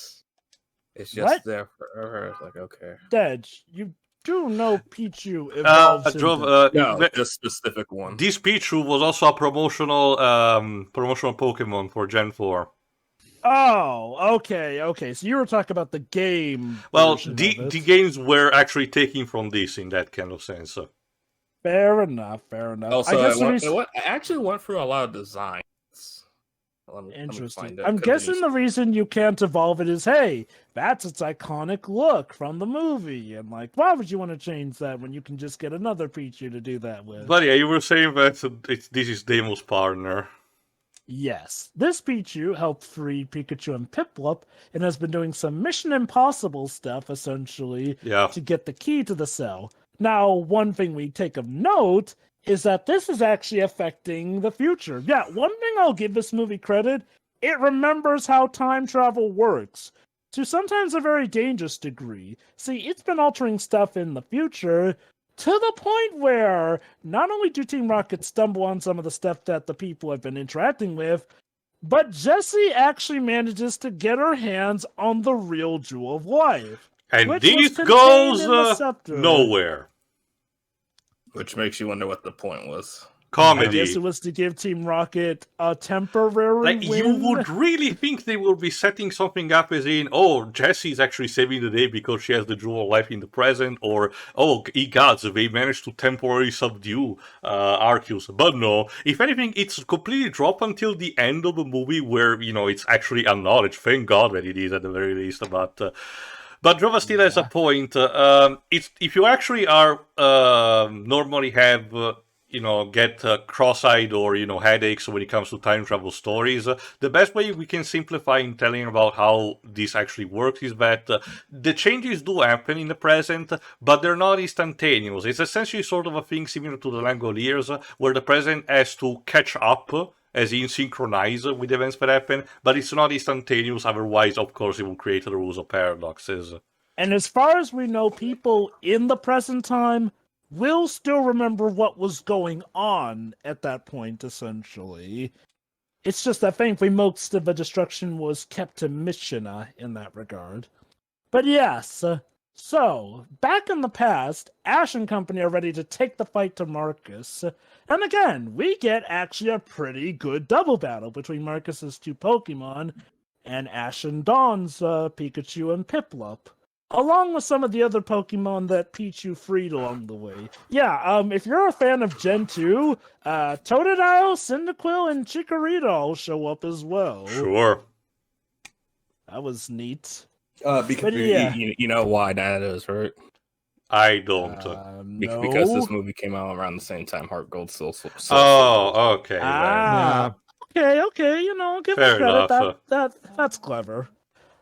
It's just there forever. It's like, okay, Dad, you do know Pichu evolves. No, this specific one. This Pichu was also a promotional Pokemon for Gen 4. Oh, okay. So you were talking about the game. Well, the games were actually taken from this in that kind of sense. Fair enough. Also, I actually went through a lot of designs. Interesting. I'm guessing the reason you can't evolve it is, hey, that's its iconic look from the movie. And like, why would you want to change that when you can just get another Pichu to do that with? But yeah, you were saying that this is Deimos' partner. Yes. This Pichu helped free Pikachu and Piplup and has been doing some Mission Impossible stuff, essentially, to get the key to the cell. Now, one thing we take of note is that this is actually affecting the future. Yeah, one thing I'll give this movie credit, it remembers how time travel works, to sometimes a very dangerous degree. See, it's been altering stuff in the future to the point where not only do Team Rocket stumble on some of the stuff that the people have been interacting with, but Jessie actually manages to get her hands on the real Jewel of Life. And this goes nowhere. Which makes you wonder what the point was. Comedy. I guess it was to give Team Rocket a temporary win. You would really think they will be setting something up as in, Jessie's actually saving the day because she has the Jewel of Life in the present, or, gods, they managed to temporarily subdue Arceus. But no, if anything, it's completely dropped until the end of the movie where, it's actually acknowledged. Thank God that it is at the very least. But Drova still has a point. If you actually are normally have get cross-eyed or headaches when it comes to time travel stories, the best way we can simplify in telling about how this actually works is that the changes do happen in the present, but they're not instantaneous. It's essentially sort of a thing similar to the Langoliers, where the present has to catch up, as in synchronize with events that happen, but it's not instantaneous, otherwise, of course, it will create the rules of paradoxes. And as far as we know, people in the present time will still remember what was going on at that point, essentially. It's just that thankfully most of the destruction was kept to Mishina in that regard. But yes, so, back in the past, Ash and company are ready to take the fight to Marcus. And again, we get actually a pretty good double battle between Marcus's two Pokemon and Ash and Dawn's Pikachu and Piplup, along with some of the other Pokemon that Pichu freed along the way. Yeah, if you're a fan of Gen 2, Totodile, Cyndaquil, and Chikorita all show up as well. Sure. That was neat. Because you know why that is, right? I don't. No. Because this movie came out around the same time Heart Gold Soul. Oh, okay. Okay, give Fair him credit. enough. That's clever.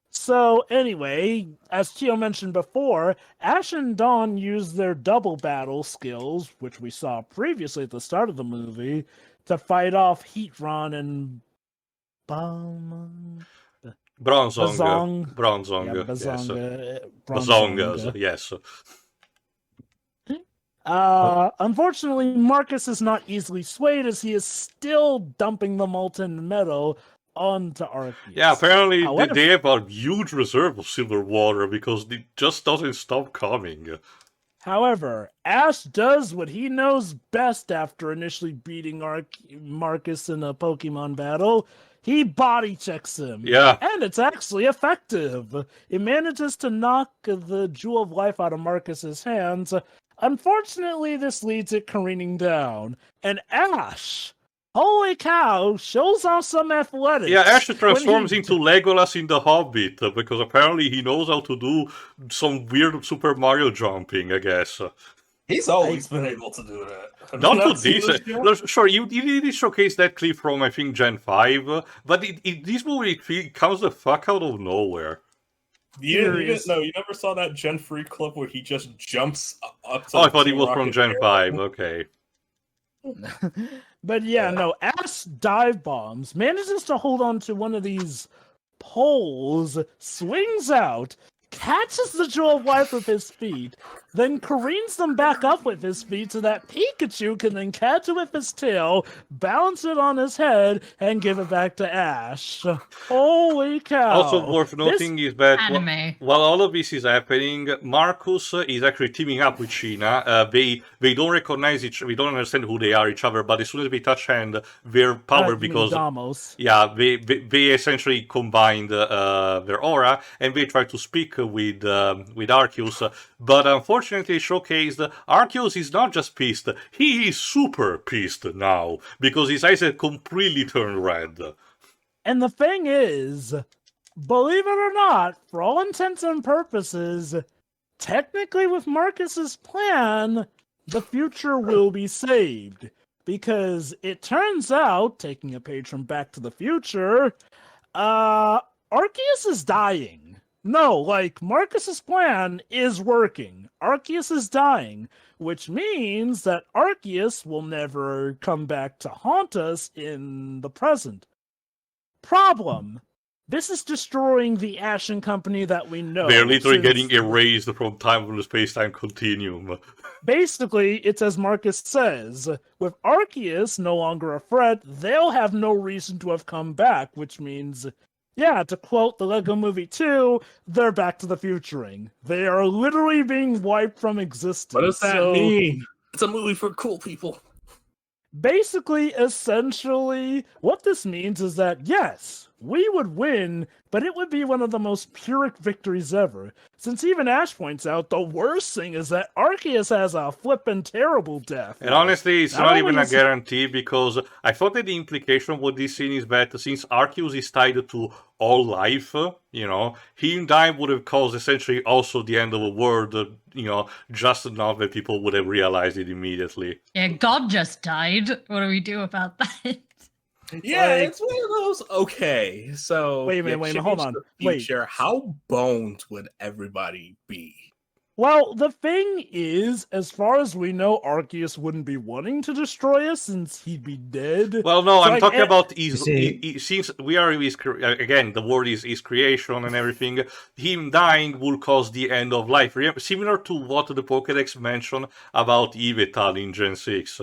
So anyway, as Tio mentioned before, Ash and Dawn use their double battle skills, which we saw previously at the start of the movie, to fight off Heatron and Bronzong. Bronzong. Yes. Unfortunately, Marcus is not easily swayed as he is still dumping the molten metal onto Arceus. Yeah, apparently However, they have a huge reserve of silver water because it just doesn't stop coming. However, Ash does what he knows best after initially beating Marcus in a Pokemon battle. He body checks him. Yeah. And it's actually effective. It manages to knock the Jewel of Life out of Marcus's hands. Unfortunately, this leads it careening down. And Ash, holy cow, shows off some athletics. Yeah, Ash transforms into Legolas in The Hobbit because apparently he knows how to do some weird Super Mario jumping, I guess. He's always been able to do that. Not too decent. Sure, you did showcase that clip from, I think, Gen 5, but this movie it comes the fuck out of nowhere. You never saw that Gen 3 clip where he just jumps up to I thought it was from Gen 5, okay. But no, Ash dive bombs, manages to hold on to one of these poles, swings out, catches the Jewel of Life with his feet, then careens them back up with his feet so that Pikachu can then catch it with his tail, bounce it on his head, and give it back to Ash. Holy cow. Also worth noting is that while all of this is happening, Marcus is actually teaming up with Sheena. They don't recognize we don't understand who they are each other, but as soon as they touch hand, their power because Damos. Yeah, they essentially combined their aura, and they try to speak with Arceus, but unfortunately showcased Arceus is not just pissed, he is super pissed now, because his eyes have completely turned red. And the thing is, believe it or not, for all intents and purposes, technically with Marcus's plan, the future will be saved. Because it turns out, taking a page from Back to the Future, Arceus is dying. No, Marcus's plan is working. Arceus is dying, which means that Arceus will never come back to haunt us in the present. Problem. This is destroying the Ash and company that we know. They're literally getting erased from the space-time continuum. Basically, it's as Marcus says, with Arceus no longer a threat, they'll have no reason to have come back, which means, to quote the Lego Movie 2, they're back to the futuring. They are literally being wiped from existence. What does that mean? It's a movie for cool people. Basically, essentially, what this means is that, yes, we would win, but it would be one of the most Pyrrhic victories ever. Since even Ash points out, the worst thing is that Arceus has a flippin' terrible death. And honestly, it's not even a guarantee, because I thought that the implication of what this scene is that since Arceus is tied to all life, him dying would have caused essentially also the end of the world, just enough that people would have realized it immediately. Yeah, God just died. What do we do about that? Yeah, it's one of those. Okay, so wait a minute, hold on. Future, how boned would everybody be? Well, the thing is, as far as we know, Arceus wouldn't be wanting to destroy us since he'd be dead. Well, no, So I'm talking about see- since we are again, the word is creation and everything. Him dying will cause the end of life, similar to what the Pokédex mentioned about Yveltal in Gen 6.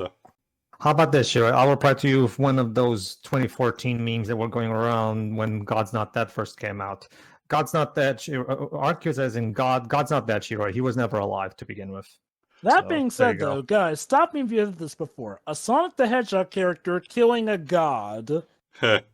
How about this, Shiro? I'll reply to you with one of those 2014 memes that were going around when God's Not Dead first came out. God's Not Dead, Arceus as in God. God's not dead, Shiro. He was never alive to begin with. That So, being there said, you go. though, guys, stop me if you heard this before. A Sonic the Hedgehog character killing a god. But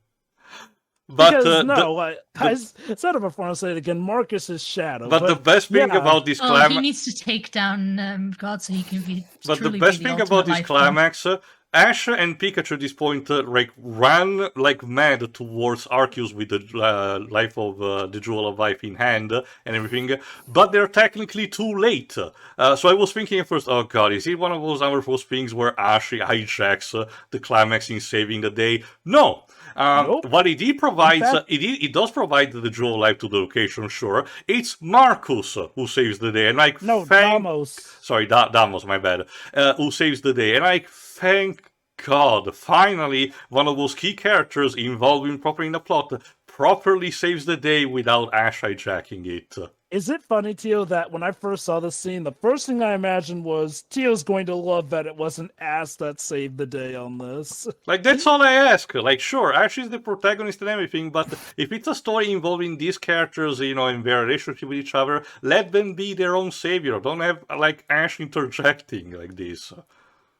Because, I said it before, I'll say it again, Marcus's shadow. but the best thing yeah. about this Oh, he climax. needs to take down God so he can be. But the truly best be the thing ultimate about this life form. climax, Ash and Pikachu at this point ran like mad towards Arceus with the life of the Jewel of Life in hand and everything, but they're technically too late. So I was thinking at first, oh god, is it one of those those things where Ash hijacks the climax in saving the day? No. Nope. What it did provides, fact- it does provide the Jewel of Life to the location, sure. It's Marcus who saves the day, and No, Damos. Sorry, Damos, my bad. Who saves the day, and thank God, finally, one of those key characters involved in the plot properly saves the day without Ash hijacking it. Is it funny, Tio, that when I first saw this scene, the first thing I imagined was Tio's going to love that it wasn't Ash that saved the day on this. Like, that's all I ask. Like, sure, Ash is the protagonist and everything, but if it's a story involving these characters, in their relationship with each other, let them be their own savior. Don't have, Ash interjecting like this.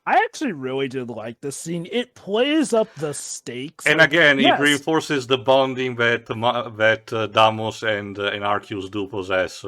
I actually really did like this scene. It plays up the stakes. And again, yes. it reinforces the bonding that Damos and Arceus do possess.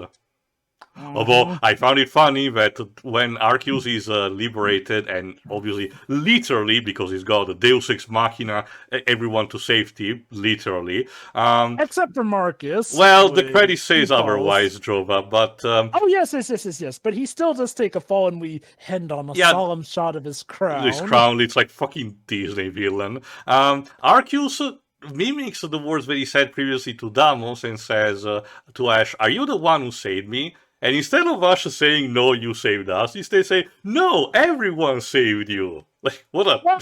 Although I found it funny that when Arceus is liberated, and obviously literally because he's got a Deus Ex Machina, everyone to safety, literally. Except for Marcus. Well, the credit says otherwise, Jova, but... Oh, yes. But he still does take a fall, and we end on a solemn shot of his crown. His crown, it's like fucking Disney villain. Arceus mimics the words that he said previously to Damos and says to Ash, "Are you the one who saved me?" And instead of Ash saying, "No, you saved us," they say, "No, everyone saved you." Like, what a... Well,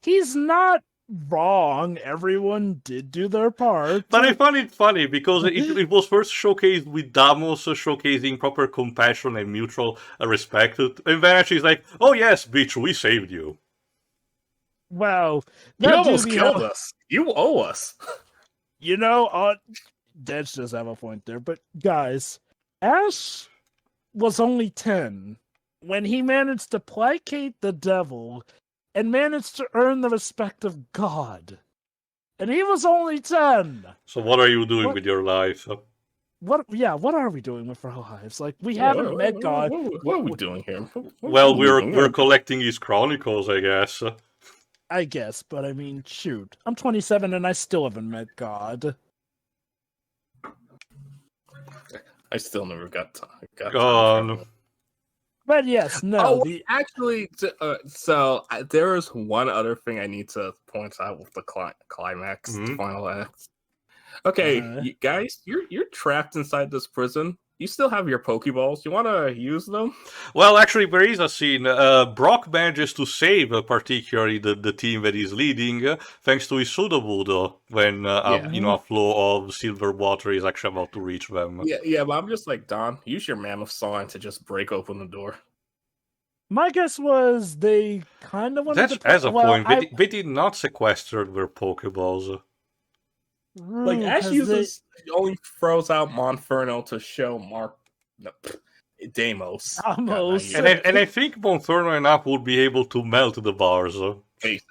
he's not wrong. Everyone did do their part. But I found it funny because it was first showcased with Damos showcasing proper compassion and mutual respect. And then Ash is like, "Oh yes, bitch, we saved you." Wow. You almost killed us. You owe us. Dead does have a point there. But guys, Ash was only 10 when he managed to placate the devil and managed to earn the respect of God. And he was only 10. So what are you doing with your life? What are we doing with our lives? Like, we haven't met God. What are we doing here? Well, we're collecting his chronicles, I guess. I guess, but I mean, shoot. I'm 27 and I still haven't met God. I still never got time. Gone. But yes, no. Actually, so there is one other thing I need to point out with the climax, the final act. Okay, guys, you're trapped inside this prison. You still have your Pokeballs. You want to use them? Well, actually, there is a scene. Brock manages to save, particularly the team that he's leading, thanks to his Sudowoodo, when a flow of silver water is actually about to reach them. Yeah, but I'm just like, Don, use your Mammoth Sawing to just break open the door. My guess was they kind of wanted That's to... as a point. They did not sequester their Pokeballs. Like, Ash only throws out Monferno to show Deimos. Almost. And I think Monferno enough would be able to melt the bars. Basically.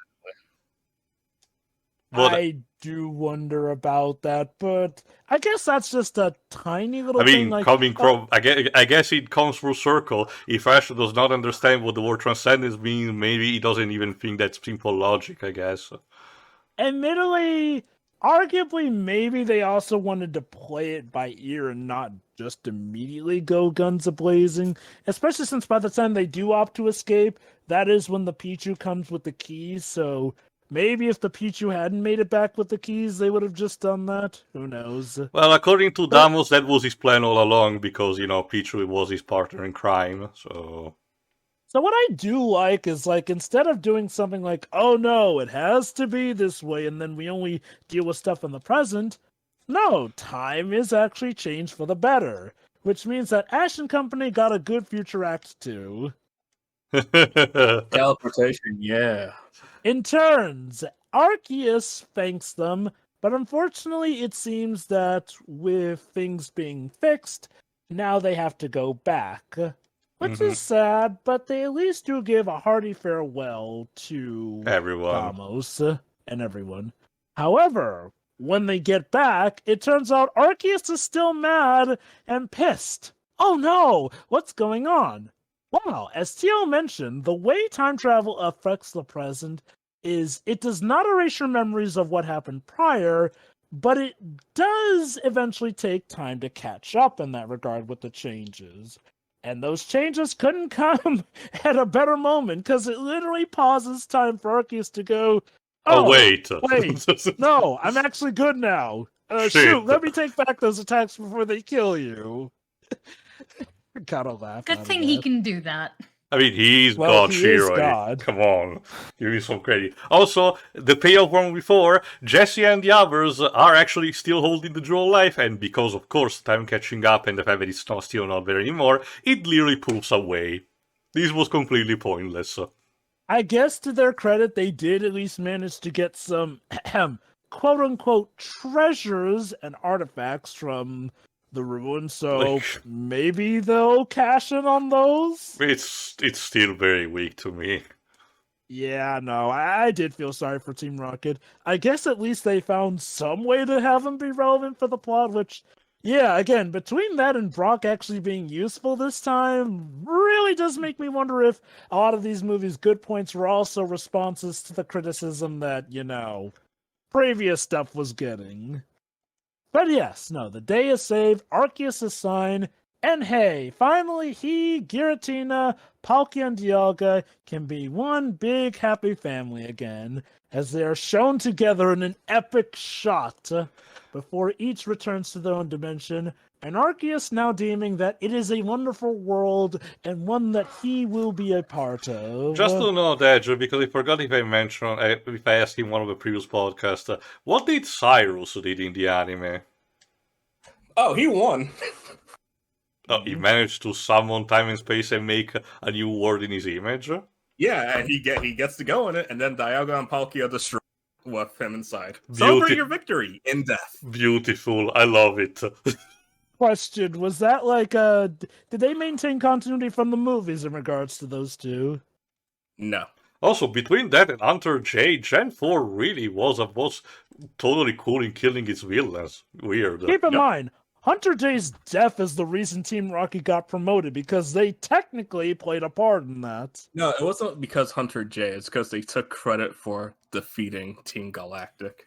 But, I do wonder about that, but I guess that's just a tiny little thing. Like, I guess it comes full circle. If Ash does not understand what the word transcendence means, maybe he doesn't even think that's simple logic, I guess. Admittedly, arguably, maybe they also wanted to play it by ear and not just immediately go guns a-blazing. Especially since by the time they do opt to escape, that is when the Pichu comes with the keys, so Maybe if the Pichu hadn't made it back with the keys, they would have just done that. Who knows? Well, according to Damos, that was his plan all along because, Pichu was his partner in crime, so... So what I do like is, like, instead of doing something like, oh no, it has to be this way, and then we only deal with stuff in the present, no, time is actually changed for the better, which means that Ash and Company got a good future act too. Teleportation, yeah. In turns, Arceus thanks them, but unfortunately it seems that with things being fixed, now they have to go back. Which is sad, but they at least do give a hearty farewell to everyone. Damos and everyone. However, when they get back, it turns out Arceus is still mad and pissed. Oh no! What's going on? Well, as Tio mentioned, the way time travel affects the present is it does not erase your memories of what happened prior, but it does eventually take time to catch up in that regard with the changes. And those changes couldn't come at a better moment, because it literally pauses time for Arceus to go, Oh, wait. No, I'm actually good now. Shoot, let me take back those attacks before they kill you. Gotta laugh. Good thing he can do that. I mean, he's Well, God, he is Shiroi. God. Come on. Give me some credit. Also, the payoff from before, Jesse and the others are actually still holding the jewel life, and because, of course, time catching up and the fact that it's still not there anymore, it literally pulls away. This was completely pointless. I guess to their credit, they did at least manage to get some quote-unquote treasures and artifacts from the ruin, so maybe they'll cash in on those? It's still very weak to me. Yeah, no, I did feel sorry for Team Rocket. I guess at least they found some way to have them be relevant for the plot, which, yeah, again, between that and Brock actually being useful this time, really does make me wonder if a lot of these movies' good points were also responses to the criticism that, previous stuff was getting. But yes, no, the day is saved, Arceus is signed, and hey, finally he, Giratina, Palkia, and Dialga can be one big happy family again, as they are shown together in an epic shot before each returns to their own dimension, and Arceus now deeming that it is a wonderful world and one that he will be a part of. Just to know that, because I forgot if I asked in one of the previous podcasts, what did Cyrus did in the anime? Oh, he won. Oh, he managed to summon time and space and make a new world in his image? Yeah, and he gets to go in it, and then Dialga and Palkia destroy with him inside. Celebrate your victory in death. Beautiful, I love it. Question, was that like, did they maintain continuity from the movies in regards to those two? No. Also, between that and Hunter J, Gen 4 really was totally cool in killing its villains. Weird. Keep in mind, Hunter J's death is the reason Team Rocket got promoted, because they technically played a part in that. No, it wasn't because Hunter J, it's because they took credit for defeating Team Galactic.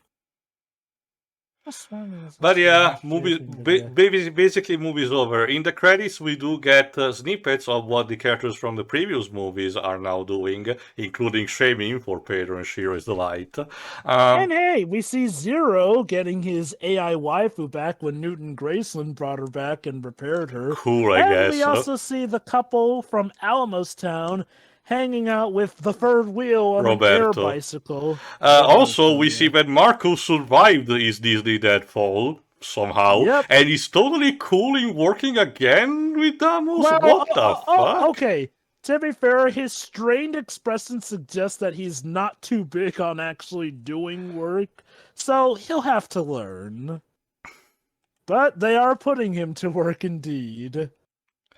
But yeah, basically movie's over. In the credits, we do get snippets of what the characters from the previous movies are now doing, including shaming for Pedro and Shiro's delight. And hey, we see Zero getting his AI waifu back when Newton Graceland brought her back and repaired her. Cool, I guess. And we also see the couple from Alamos Town hanging out with the third wheel on an air bicycle. Also, we see that Marcus survived his Disney deadfall somehow, and he's totally cool in working again with Damos. Well, what the fuck? Okay, to be fair, his strained expression suggests that he's not too big on actually doing work, so he'll have to learn. But they are putting him to work indeed.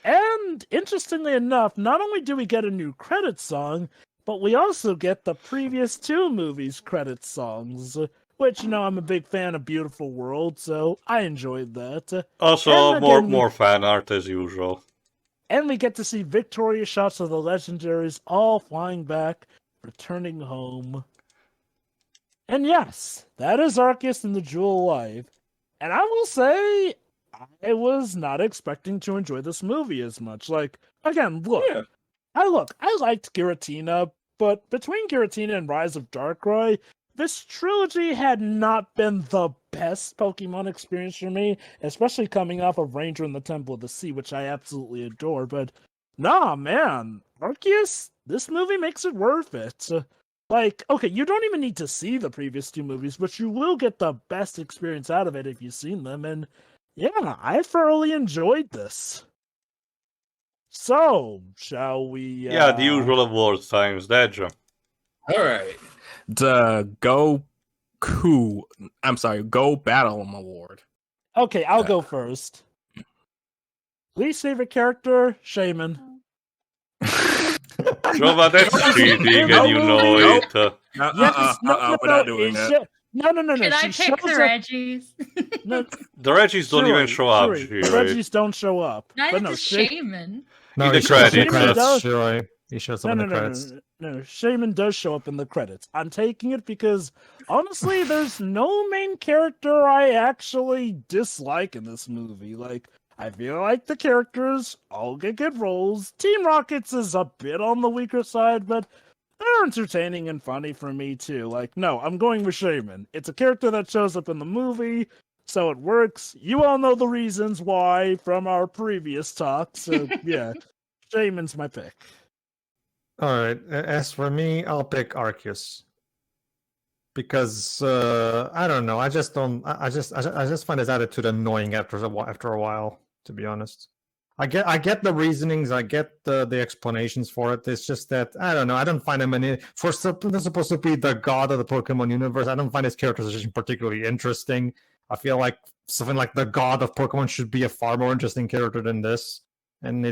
And, interestingly enough, not only do we get a new credit song, but we also get the previous two movies' credit songs, which, I'm a big fan of Beautiful World, so I enjoyed that. Also, more fan art as usual. And we get to see victorious shots of the legendaries all flying back, returning home. And yes, that is Arceus and the Jewel Life. And I will say, I was not expecting to enjoy this movie as much. Like, again, look, I liked Giratina, but between Giratina and Rise of Darkrai, this trilogy had not been the best Pokemon experience for me, especially coming off of Ranger and the Temple of the Sea, which I absolutely adore. But nah, man, Arceus, this movie makes it worth it. Like, okay, you don't even need to see the previous two movies, but you will get the best experience out of it if you've seen them. And yeah, I thoroughly enjoyed this. So, shall we? Yeah, the usual awards times, Dedra. All right. The Go Battle Award. Okay, I'll go first. Least favorite character, Shaman. Jova, that's cheating, and you know it. Yes, we're not doing that. No. Can I She pick the shows up- Reggies? No, The Reggies don't even show up, Shuri. The Shiri. Reggies don't show up. Neither But no, does Shay- Shaman. No, In the he shows up in credits. the Does. Shiroi. He shows up in the credits. No. Shaman does show up in the credits. I'm taking it because, honestly, there's no main character I actually dislike in this movie. Like, I feel like the characters all get good roles. Team Rockets is a bit on the weaker side, but they're entertaining and funny for me, too. Like, no, I'm going with Shaman. It's a character that shows up in the movie, so it works. You all know the reasons why from our previous talk, so yeah, Shaman's my pick. All right. As for me, I'll pick Arceus because I don't know. I just don't. I just find his attitude annoying after a while. To be honest, I get the reasonings. I get the explanations for it. It's just that I don't know. I don't find him for something that's supposed to be the god of the Pokemon universe. I don't find his characterization particularly interesting. I feel like something like the god of Pokemon should be a far more interesting character than this. And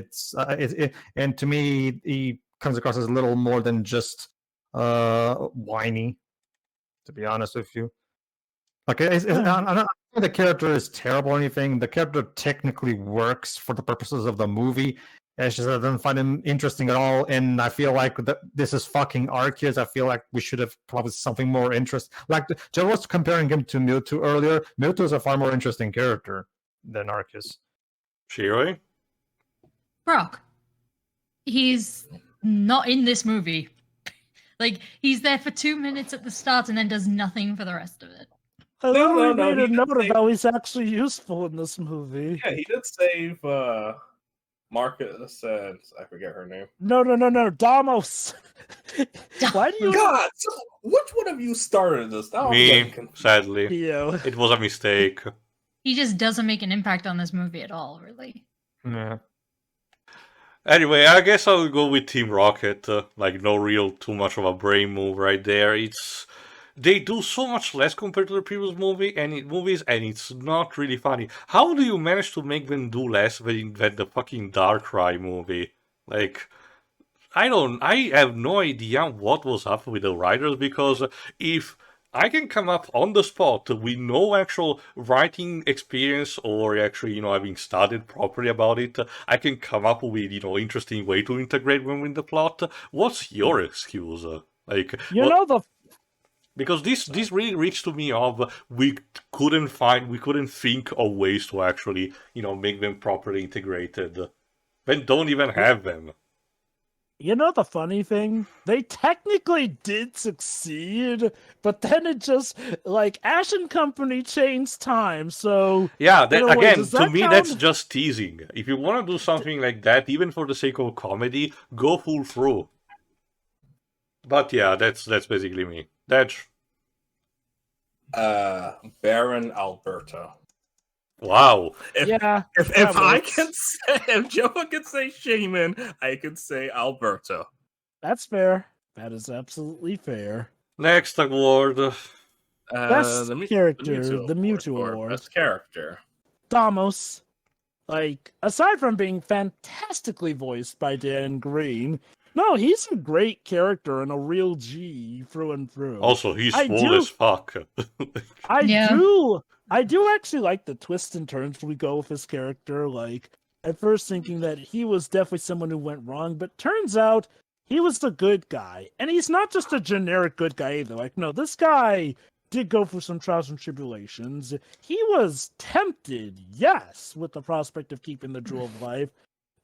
and to me, he comes across as a little more than just whiny, to be honest with you. Like, I'm not saying the character is terrible or anything. The character technically works for the purposes of the movie. It's just I don't find him interesting at all, and I feel like this is fucking Arceus. I feel like we should have probably something more interest. Like Joe was comparing him to Mewtwo earlier. Mewtwo is a far more interesting character than Arceus. Shiroi? Brock. He's not in this movie. Like, he's there for 2 minutes at the start and then does nothing for the rest of it. I literally made he a did note of save- how he's actually useful in this movie. Yeah, he did save Marcus and I forget her name. No, Damos. Why do you? God, so which one of you started this? Now I'm getting Me, confused. sadly. Theo. It was a mistake. He just doesn't make an impact on this movie at all, really. Yeah. Anyway, I guess I'll go with Team Rocket. Like, no real too much of a brain move right there. They do so much less compared to the previous movies, and it's not really funny. How do you manage to make them do less than the fucking Darkrai movie? Like, I have no idea what was up with the writers, because if I can come up on the spot with no actual writing experience or actually, having studied properly about it, I can come up with, interesting way to integrate them in the plot. What's your excuse? Because this really reached to me of we couldn't think of ways to actually, make them properly integrated. Then don't even have them. You know the funny thing? They technically did succeed, but then it just, Ash and Company changed time, so... Yeah, does that to me, count? that's just teasing. If you want to do something like that, even for the sake of comedy, go full through. But yeah, that's basically me. That's... Baron Alberto. Wow. If Joe can say Shaman, I can say Alberto. That's fair. That is absolutely fair. Next award. Best character, the Mewtwo Award. Best character. Damos. Aside from being fantastically voiced by Dan Green, no, he's a great character and a real G through and through. Also, he's full as fuck. I do actually like the twists and turns we go with his character. At first thinking that he was definitely someone who went wrong, but turns out he was the good guy. And he's not just a generic good guy either. No, this guy did go through some trials and tribulations. He was tempted, yes, with the prospect of keeping the Jewel of Life.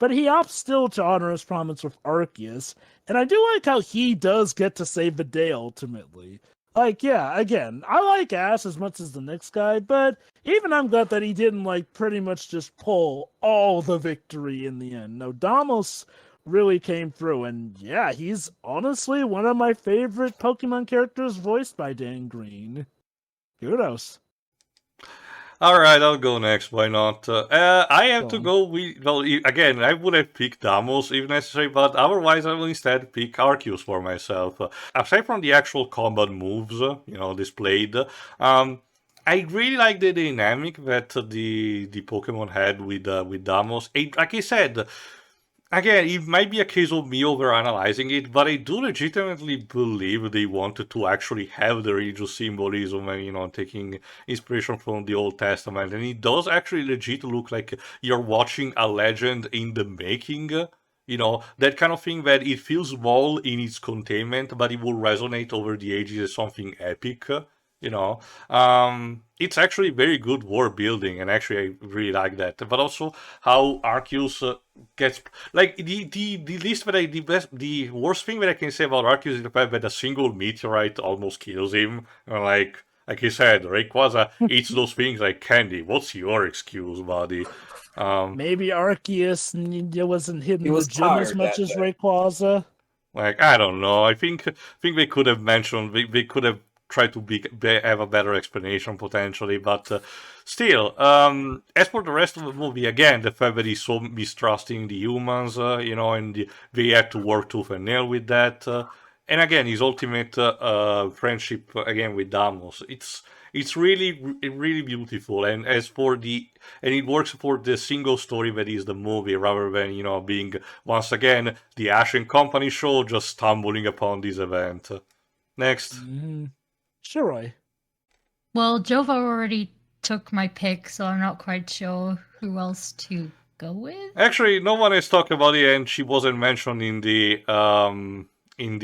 but he opts still to honor his promise with Arceus, and I do like how he does get to save the day ultimately. Like, yeah, again, I like Ash as much as the next guy, but even I'm glad that he didn't, like, pretty much just pull all the victory in the end. No, Damos really came through, and yeah, he's honestly one of my favorite Pokemon characters voiced by Dan Green. Kudos. All right, I'll go next. Why not? I have to go with... Well, again, I would have picked Damos if necessary, but otherwise I will instead pick Arceus for myself. Aside from the actual combat moves, displayed, I really like the dynamic that the Pokemon had with Damos. Like I said, again, it might be a case of me overanalyzing it, but I do legitimately believe they wanted to actually have the religious symbolism and, taking inspiration from the Old Testament. And it does actually legit look like you're watching a legend in the making. That kind of thing that it feels small in its containment, but it will resonate over the ages as something epic. It's actually very good world building, and actually I really like that. But also how Arceus gets like the least that the worst thing that I can say about Arceus is the fact that a single meteorite almost kills him. Like I said, Rayquaza eats those things like candy. What's your excuse, buddy? Maybe Arceus wasn't hitting the gym tired as much that as day. Rayquaza. Like, I don't know. I think they could have mentioned they could have tried to have a better explanation potentially, but still. As for the rest of the movie, again, the fact that he's so mistrusting the humans, and they had to work tooth and nail with that. And again, his ultimate friendship again with Damos. It's really, really beautiful, and it works for the single story that is the movie, rather than being once again the Ash and Company show just stumbling upon this event. Next. Sure, Roy. Well, Jova already took my pick, so I'm not quite sure who else to go with. Actually, no one has talked about it, and she wasn't mentioned in the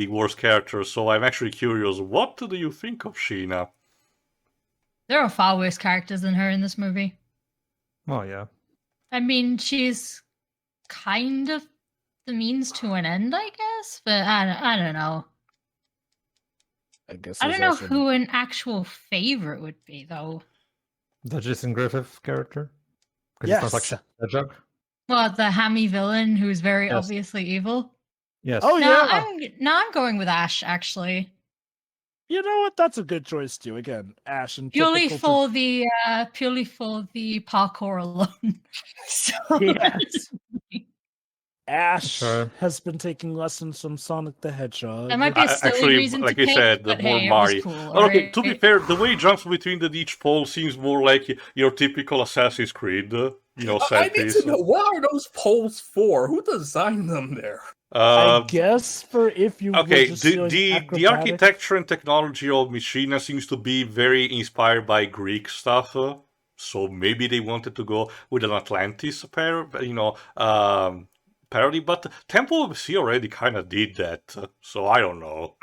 worst character. So I'm actually curious. What do you think of Sheena? There are far worse characters than her in this movie. Oh, yeah. I mean, she's kind of the means to an end, I guess, but I don't know. I don't know who an actual favorite would be, though. The Jason Griffith character? Yes. It's not like Hedgehog? Well, the hammy villain who's very obviously evil. Yes. Oh, yeah. I'm going with Ash, actually. You know what? That's a good choice too. Again, Ash and Purely for the parkour alone. So, yes. Ash has been taking lessons from Sonic the Hedgehog. That might be a silly reason like to I pick, said, but more hey, Mario. it was cool. Okay, right? to be fair, the way he jumps between each pole seems more like your typical Assassin's Creed, I set need piece. to know, what are those poles for? Who designed them there? I guess for if you okay, were just the architecture and technology of Machina seems to be very inspired by Greek stuff. So maybe they wanted to go with an Atlantis parody, but Temple of the Sea already kind of did that. So I don't know.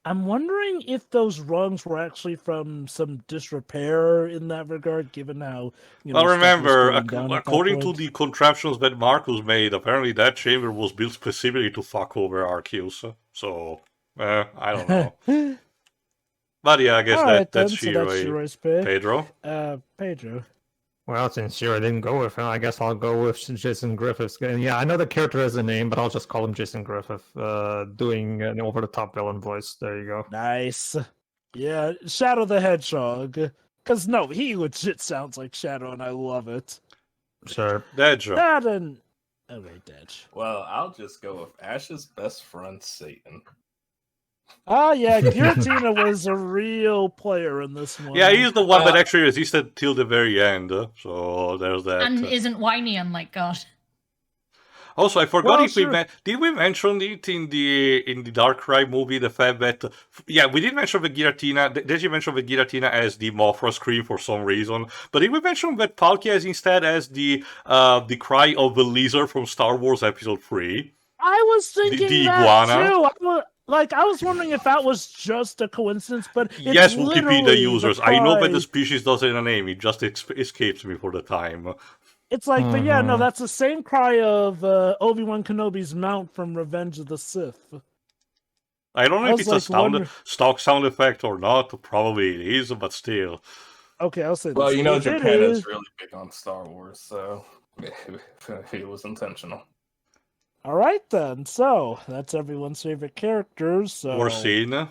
I'm wondering if those rungs were actually from some disrepair in that regard, given how Well, remember, according to point. the contraptions that Marcus made, apparently that chamber was built specifically to fuck over Arceus. So, I don't know. But yeah, I guess that's Shiroi's pick. Pedro? Pedro. Well, since Shiro didn't go with him, I guess I'll go with Jason Griffith. Yeah, I know the character has a name, but I'll just call him Jason Griffith, doing an over-the-top villain voice. There you go. Nice. Yeah, Shadow the Hedgehog. Because, no, he legit sounds like Shadow, and I love it. Sure. Dedge. That and... Okay, Dedge. Well, I'll just go with Ash's best friend, Satan. Yeah, Giratina was a real player in this one. Yeah, he's the one that actually resisted till the very end. So there's that. And isn't whiny, unlike God. Also, I forgot did we mention it in the Darkrai movie? The fact that we did mention the Giratina. Did you mention the Giratina as the Mothra scream for some reason? But did we mention that Palkia is instead as the cry of the lizard from Star Wars Episode 3? I was thinking the that iguana. too. I was wondering if that was just a coincidence, but it's yes, Wikipedia users. I know that the cry. species doesn't have a name. It just escapes me for the time. It's like, but yeah, no, Mhm. that's the same cry of Obi-Wan Kenobi's mount from Revenge of the Sith. I don't know I if was it's a like, wonder. stock sound effect or not. Probably it is, but still. Okay, I'll say Well, this. you know, If it Japan is is, really big on Star Wars, so it was intentional. all right then. So that's everyone's favorite characters. So Or scene.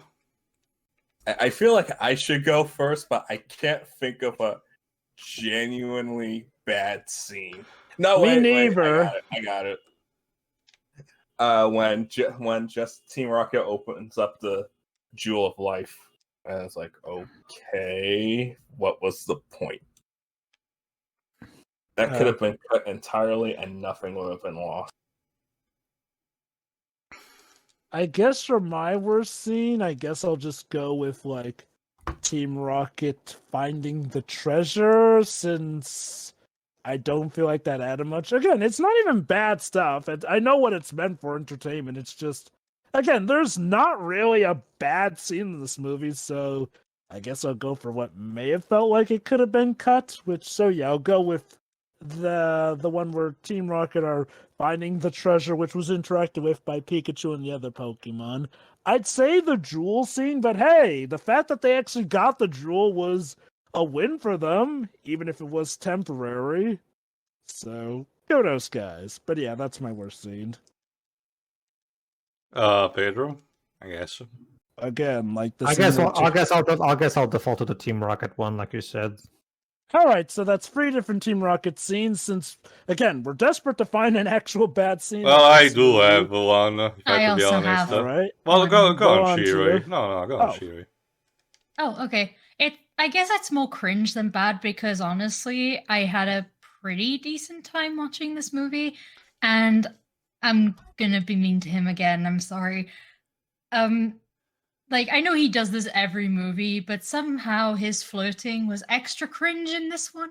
I feel like I should go first, but I can't think of a genuinely bad scene. No, Me wait, neither. I got it. When just Team Rocket opens up the Jewel of Life, and it's like, okay, what was the point? That could have been cut entirely, and nothing would have been lost. I guess for my worst scene, I guess I'll just go with like Team Rocket finding the treasure, since I don't feel like that added much. Again, it's not even bad stuff. I know what it's meant for, entertainment. It's just, again, there's not really a bad scene in this movie, so I guess I'll go for what may have felt like it could have been cut. So yeah, I'll go with the one where Team Rocket are finding the treasure, which was interacted with by Pikachu and the other Pokemon. I'd say the jewel scene, but hey, the fact that they actually got the jewel was a win for them, even if it was temporary. So, kudos, guys. But yeah, that's my worst scene. Pedro, I guess. Again, like the I scene guess where I guess I'll default to the Team Rocket one, like you said. All right, so that's 3 different Team Rocket scenes. Since again, we're desperate to find an actual bad scene. Well, in I this do movie. have one, if I I have to be also honest. have All right. Well, go Go on, on, Shiroi. Chiro. No, go on, Oh. Shiroi. Oh, okay. I guess that's more cringe than bad because honestly, I had a pretty decent time watching this movie, and I'm gonna be mean to him again. I'm sorry. Like I know he does this every movie, but somehow his flirting was extra cringe in this one.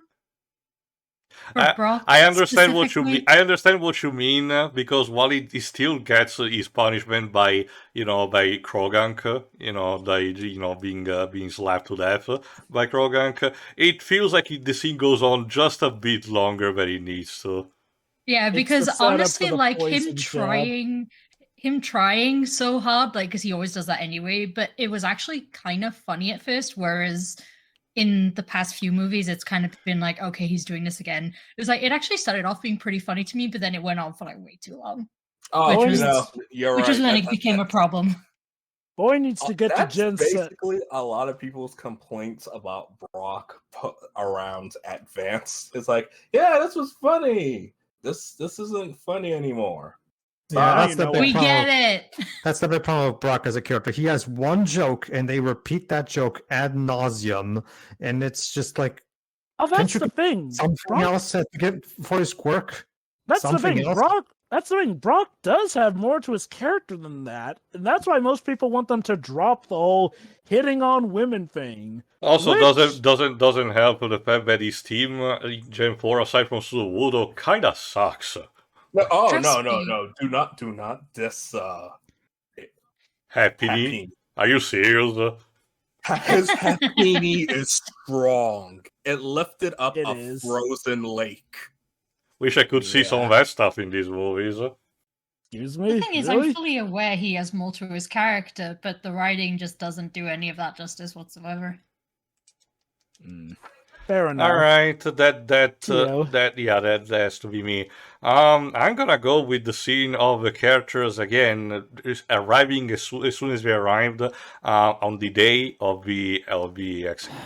For Brock, I understand what you mean. specifically. I understand what you mean because while he still gets his punishment by by Krogank, being slapped to death by Krogank, it feels like the scene goes on just a bit longer than it needs to. Yeah, It's the because setup for honestly, the like poison jab. him trying so hard, like because he always does that anyway. But it was actually kind of funny at first, whereas in the past few movies, it's kind of been like, okay, he's doing this again. It was like it actually started off being pretty funny to me, but then it went on for like way too long. Oh, Which you was- know, you're which right. is when it became a problem. Boy needs to get to That's Gen set. basically a lot of people's complaints about Brock around Advance. It's like, yeah, this was funny. This isn't funny anymore. Yeah, Now that's you the know big We problem. get it. That's the big problem with Brock as a character. He has one joke, and they repeat that joke ad nauseum, and it's just like Oh, Can't that's you the thing. something Brock, else to get for his quirk. that's the something thing. else. That's the thing. Brock does have more to his character than that, and that's why most people want them to drop the whole hitting on women thing. Also, Which- doesn't help the fact that his team Gen 4, aside from Suzuwudo, kinda sucks. No, Trust me. no. Do not diss Happy? Happy. Are you serious? His Happini is strong. It lifted up It a is. frozen lake. Wish I could see some Yeah. of that stuff in these movies. Excuse me. The thing is, Really? I'm fully aware he has more to his character, but the writing just doesn't do any of that justice whatsoever. Fair enough. All right, that Theo. has to be me. I'm gonna go with the scene of the characters again arriving as soon as they arrived on the day of the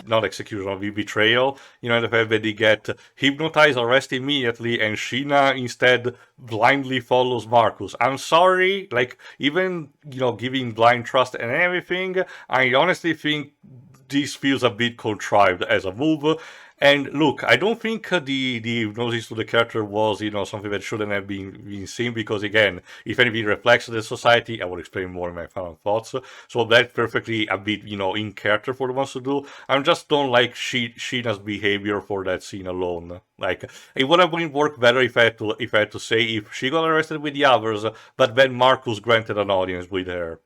not execution, of the betrayal. You know, the fact that they get hypnotized, arrested immediately, and Sheena instead blindly follows Marcus. I'm sorry, like even giving blind trust and everything. I honestly think this feels a bit contrived as a move. And look, I don't think the hypnosis to the character was, something that shouldn't have been seen, because again, if anything reflects the society, I will explain more in my final thoughts. So that's perfectly a bit, in character for the ones to do. I just don't like Sheena's behavior for that scene alone. Like, it would have worked better if I had to say if she got arrested with the others, but then Marcus granted an audience with her.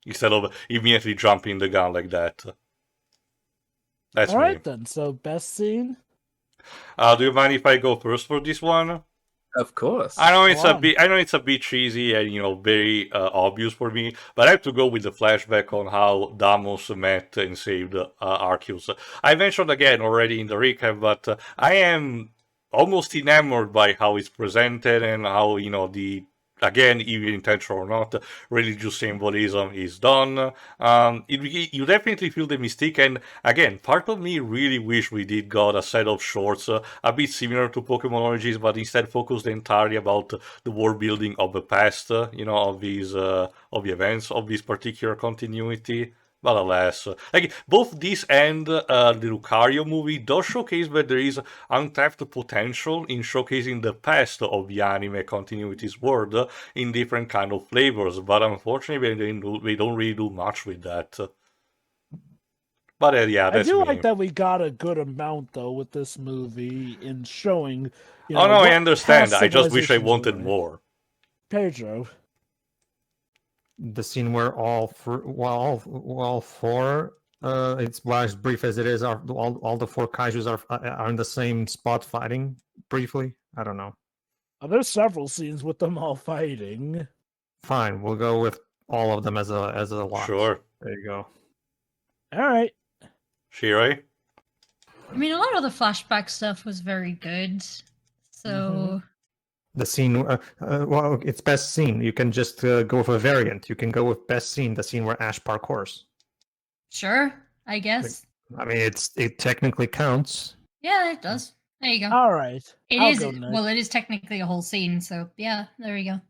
Instead of immediately jumping the gun like that. That's All me. right then. So best scene. Do you mind if I go first for this one? Of course. I know it's Go a on. bit. I know it's a bit cheesy and very obvious for me, but I have to go with the flashback on how Damos met and saved Arceus. I mentioned again already in the recap, but I am almost enamored by how it's presented and how the again, even intentional or not, religious symbolism is done. You definitely feel the mystique, and again, part of me really wish we did got a set of shorts a bit similar to Pokemon Origins, but instead focused entirely about the world building of the past, of these of the events of this particular continuity. But alas, like both this and the Lucario movie does showcase that there is untapped potential in showcasing the past of the anime continuity's world in different kind of flavors. But unfortunately, they don't really do much with that. But yeah, I that's do me. like that we got a good amount though with this movie in showing. Oh no, I what understand. past I just wish I civilizations wanted were. more. Pedro. The scene where all four, it's as brief as it is, are all the four kaijus are in the same spot fighting briefly. I don't know. There's several scenes with them all fighting. Fine, we'll go with all of them as a lot. Sure. There you go. All right. Shirai? I mean, a lot of the flashback stuff was very good. So The scene, well, it's best scene. You can just go with a variant. You can go with best scene, the scene where Ash parkours. sure, I guess. I mean, it technically counts. Yeah, it does. There you go. All right. It I'll is go next. well, it is technically a whole scene, so yeah, there you go.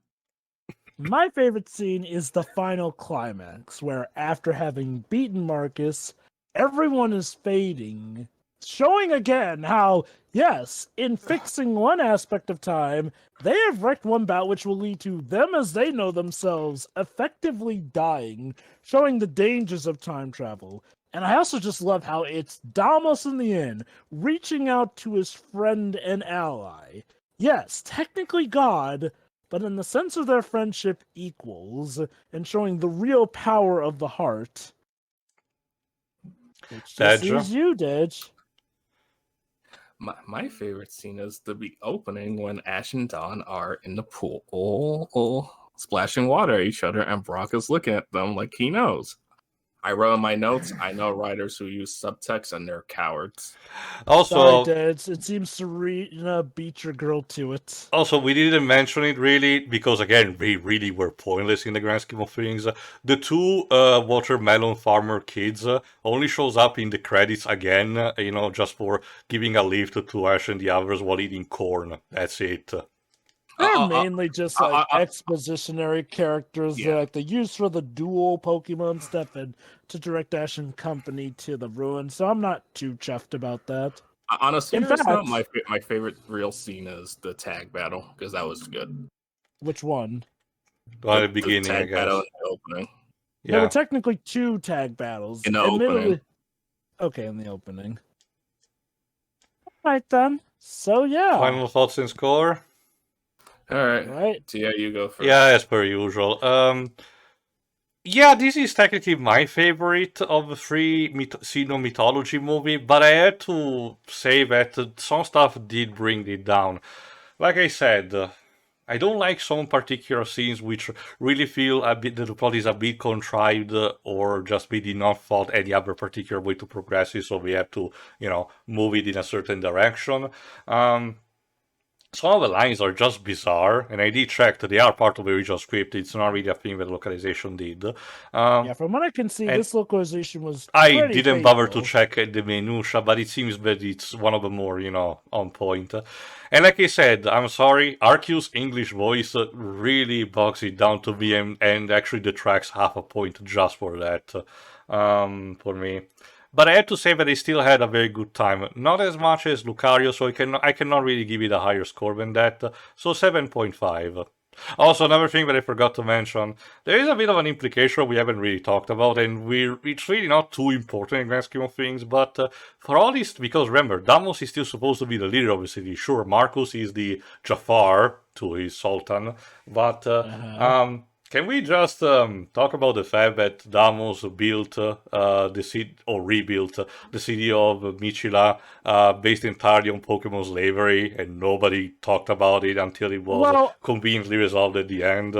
My favorite scene is the final climax, where after having beaten Marcus, everyone is fading, showing again how, yes, in fixing one aspect of time, they have wrecked one bout which will lead to them as they know themselves effectively dying, showing the dangers of time travel. And I also just love how it's Damos in the end, reaching out to his friend and ally. Yes, technically God, but in the sense of their friendship, equals, and showing the real power of the heart. Which just Dedra? is you, Dedge. My favorite scene is the opening when Ash and Dawn are in the pool, splashing water at each other, and Brock is looking at them like he knows. I wrote in my notes, I know writers who use subtext and they're cowards. Also, Sorry, Dedge. It seems to beat your girl to it. Also, we didn't mention it really because, again, they really were pointless in the grand scheme of things. The two watermelon farmer kids only shows up in the credits again, just for giving a lift to Ash and the others while eating corn. That's it. They're mainly just like expositionary characters Yeah. that they use for the dual Pokemon stuff and to direct Ash and company to the ruin. So I'm not too chuffed about that. On a In serious note, fact- my favorite real scene is the tag battle, because that was good. Which one? At the beginning, tag I guess. battle in the opening. There were Yeah. technically two tag battles. In the Admittedly- opening. Okay, in the opening. Alright then. So yeah. Final thoughts and score? All right. Right? Tia, you go first. Yeah, as per usual. Yeah, this is technically my favorite of the three Sinnoh mythology movie, but I had to say that some stuff did bring it down. Like I said, I don't like some particular scenes which really feel a bit that the plot is a bit contrived or just we did not thought any other particular way to progress it, so we have to, move it in a certain direction. Some of the lines are just bizarre, and I did check that they are part of the original script. It's not really a thing that localization did. Yeah, from what I can see, and this localization was I pretty didn't bother to faithful. check the minutia, but it seems that it's one of the more, on point. And like I said, I'm sorry, Arceus' English voice really bogs it down to me, and actually detracts half a point just for that, for me. But I have to say that I still had a very good time. Not as much as Lucario, so I cannot really give it a higher score than that. So 7.5. Also, another thing that I forgot to mention, there is a bit of an implication we haven't really talked about, and it's really not too important in the grand scheme of things, but for all this, because remember, Damos is still supposed to be the leader of the city. Sure, Marcus is the Jafar to his Sultan, but Can we just talk about the fact that Damos built the city or rebuilt the city of Michila based entirely on Pokemon slavery, and nobody talked about it until it was conveniently resolved at the end?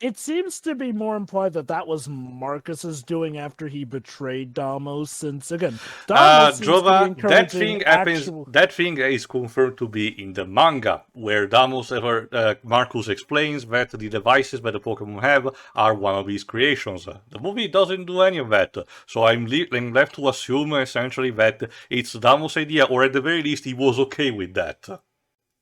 It seems to be more implied that that was Marcus's doing after he betrayed Damos, since again, Damos seems to be Jova, encouraging actual... that thing is confirmed to be in the manga, where Marcus explains that the devices that the Pokemon have are one of his creations. The movie doesn't do any of that, so I'm left to assume essentially that it's Damos' idea, or at the very least he was okay with that.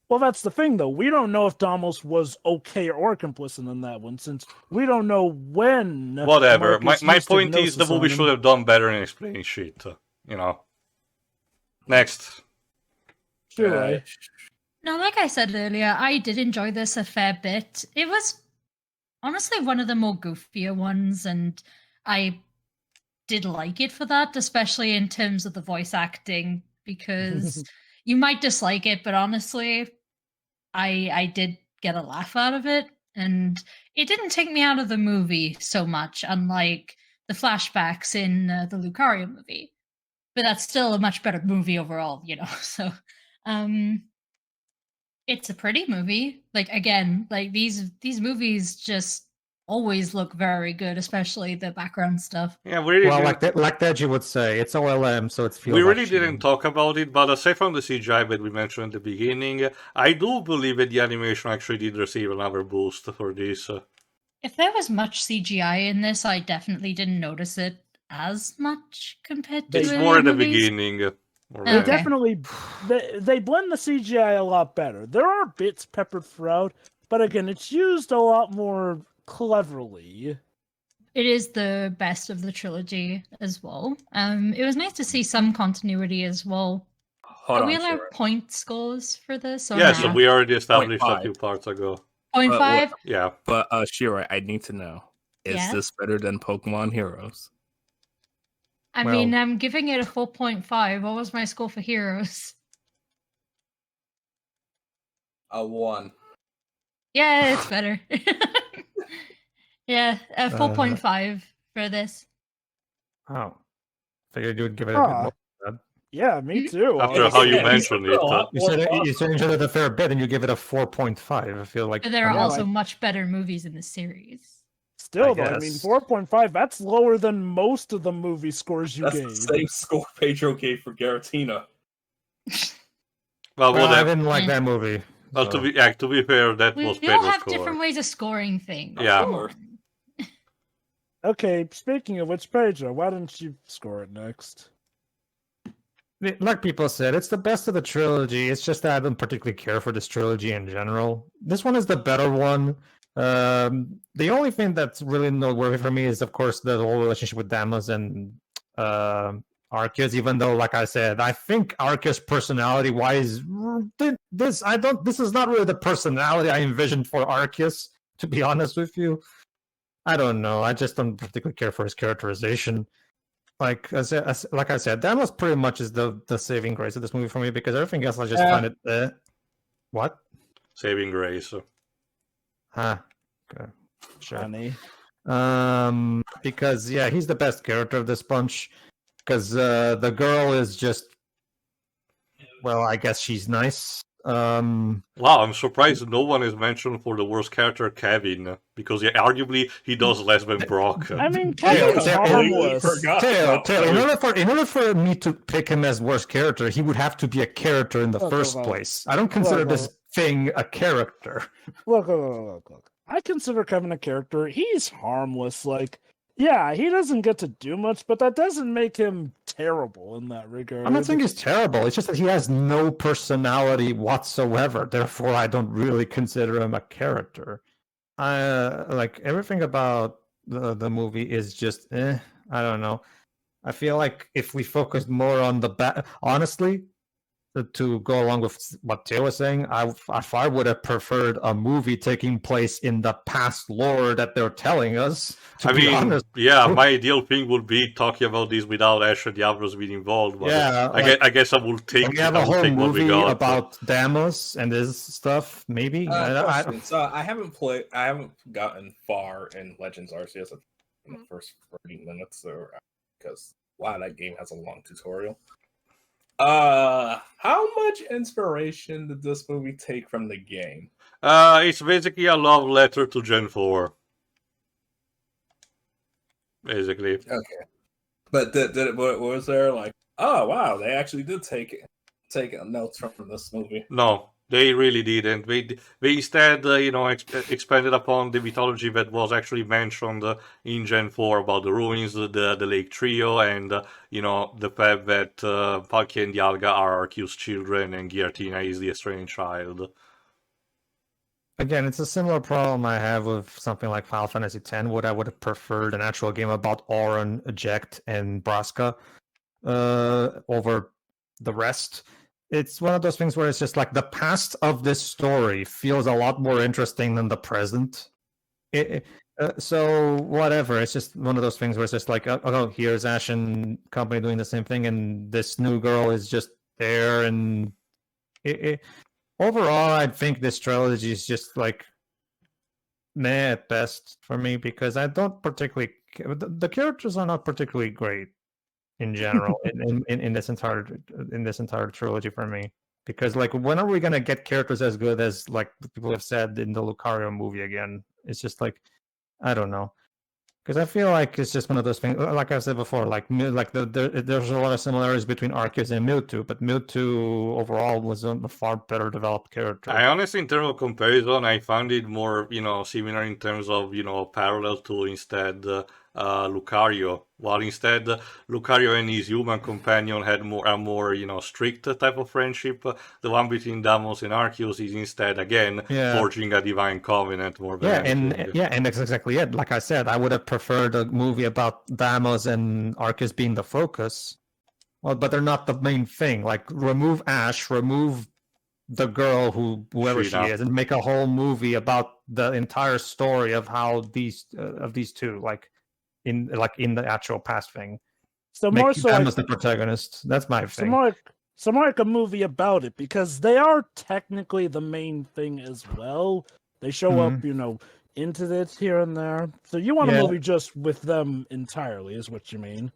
Well, that's the thing, though. We don't know if Damos was okay or complicit in that one, since we don't know when. Whatever. Marcus My used point is, the hypnosis movie on him. should have done better in explaining shit. You know. Next. Sure. No, like I said earlier, I did enjoy this a fair bit. It was honestly one of the more goofier ones, and I did like it for that, especially in terms of the voice acting, because you might dislike it, but honestly, I did get a laugh out of it, and it didn't take me out of the movie so much, unlike the flashbacks in the Lucario movie. But that's still a much better movie overall, you know. So, it's a pretty movie. Like again, like these movies just always look very good, especially the background stuff. Yeah, we really like that you would say it's OLM, so it's feels. We really didn't talk about it, but aside from the CGI that we mentioned at the beginning, I do believe that the animation actually did receive another boost for this. If there was much CGI in this, I definitely didn't notice it as much compared to It's earlier more at the movies. beginning. They definitely they blend the CGI a lot better. There are bits peppered throughout, but again, it's used a lot more cleverly. It is the best of the trilogy as well. It was nice to see some continuity as well. Are we allowed point scores for this? Or yeah, so we already established a few parts ago. 0.5? Yeah. But Shira, I need to know, is this better than Pokemon Heroes? I mean, I'm giving it a 4.5. What was my score for Heroes? A 1. Yeah, it's better. Yeah, 4.5 for this. Oh. Figured you would give it a bit more. Yeah, me too. After how you mentioned it. You said it a fair bit and you give it a 4.5. I feel like... But there are also much better movies in the series. Still, though, I mean, 4.5, that's lower than most of the movie scores you gave. That's the same score Pedro gave for Giratina. Well, I didn't like that movie. Well, to be fair, that was Pedro's score. We all have different ways of scoring things. Yeah. Okay, speaking of which, Pedro, why don't you score it next? Like people said, it's the best of the trilogy. It's just that I don't particularly care for this trilogy in general. This one is the better one. The only thing that's really noteworthy for me is, of course, the whole relationship with Damos and Arceus. Even though, like I said, I think Arceus personality-wise, this is not really the personality I envisioned for Arceus. To be honest with you, I don't know. I just don't particularly care for his characterization. Like I said, Damos pretty much is the saving grace of this movie for me, because everything else I just find it. What? Saving grace. Huh. Okay. Sure. Funny. Because he's the best character of this bunch. Because the girl is just, well, I guess she's nice. Wow, I'm surprised no one is mentioned for the worst character, Kevin, because arguably he does less than Brock. I mean, Kevin's harmless. In order for me to pick him as worst character, he would have to be a character in the first place. I don't consider this thing a character. Look. I consider Kevin a character. He's harmless. Like, yeah, he doesn't get to do much, but that doesn't make him terrible in that regard. I'm not saying he's terrible. It's just that he has no personality whatsoever. Therefore, I don't really consider him a character. Like everything about the movie is just, I don't know. I feel like if we focused more on honestly, to go along with what Taylor was saying, if I would have preferred a movie taking place in the past lore that they're telling us. To be honest, yeah, my ideal thing would be talking about this without Ash and Diablos being involved. But yeah, I guess I will take. we have a whole movie about Deimos and this stuff. Maybe. Question. So I haven't gotten far in Legends Arceus in the first 40 minutes, because wow, that game has a long tutorial. How much inspiration did this movie take from the game? It's basically a love letter to Gen 4. Basically. Okay. But was there like, oh wow, they actually did take notes from this movie? No, they really didn't. They instead, expanded upon the mythology that was actually mentioned in Gen 4 about the ruins, the Lake Trio, and the fact that Palkia and Dialga are Arceus' children, and Giratina is the estranged child. Again, it's a similar problem I have with something like Final Fantasy X, what I would have preferred an actual game about Auron, Eject, and Braska over the rest. It's one of those things where it's just like the past of this story feels a lot more interesting than the present. So whatever, it's just one of those things where it's just like, oh, here's Ash and company doing the same thing, and this new girl is just there, and overall, I think this trilogy is just like meh at best for me, because I don't particularly. The characters are not particularly great in general in this entire trilogy for me. Because like, when are we gonna get characters as good as like people have said in the Lucario movie again? It's just like, I don't know. Because I feel like it's just one of those things, like I said before, there's a lot of similarities between Arceus and Mewtwo, but Mewtwo overall was a far better developed character. I honestly, in terms of comparison, I found it more, similar in terms of, parallel to instead Lucario. While instead Lucario and his human companion had a more strict type of friendship, the one between Deimos and Arceus is instead again forging a divine covenant more than anything. And that's exactly it. Like I said, I would have preferred a movie about Deimos and Arceus being the focus. Well, but they're not the main thing. Like, remove Ash, remove the girl whoever she is, and make a whole movie about the entire story of how these two in the actual past thing. So more so them as the protagonist. That's my thing. So more like a movie about it, because they are technically the main thing as well. They show up, into it here and there. So you want a movie just with them entirely, is what you mean?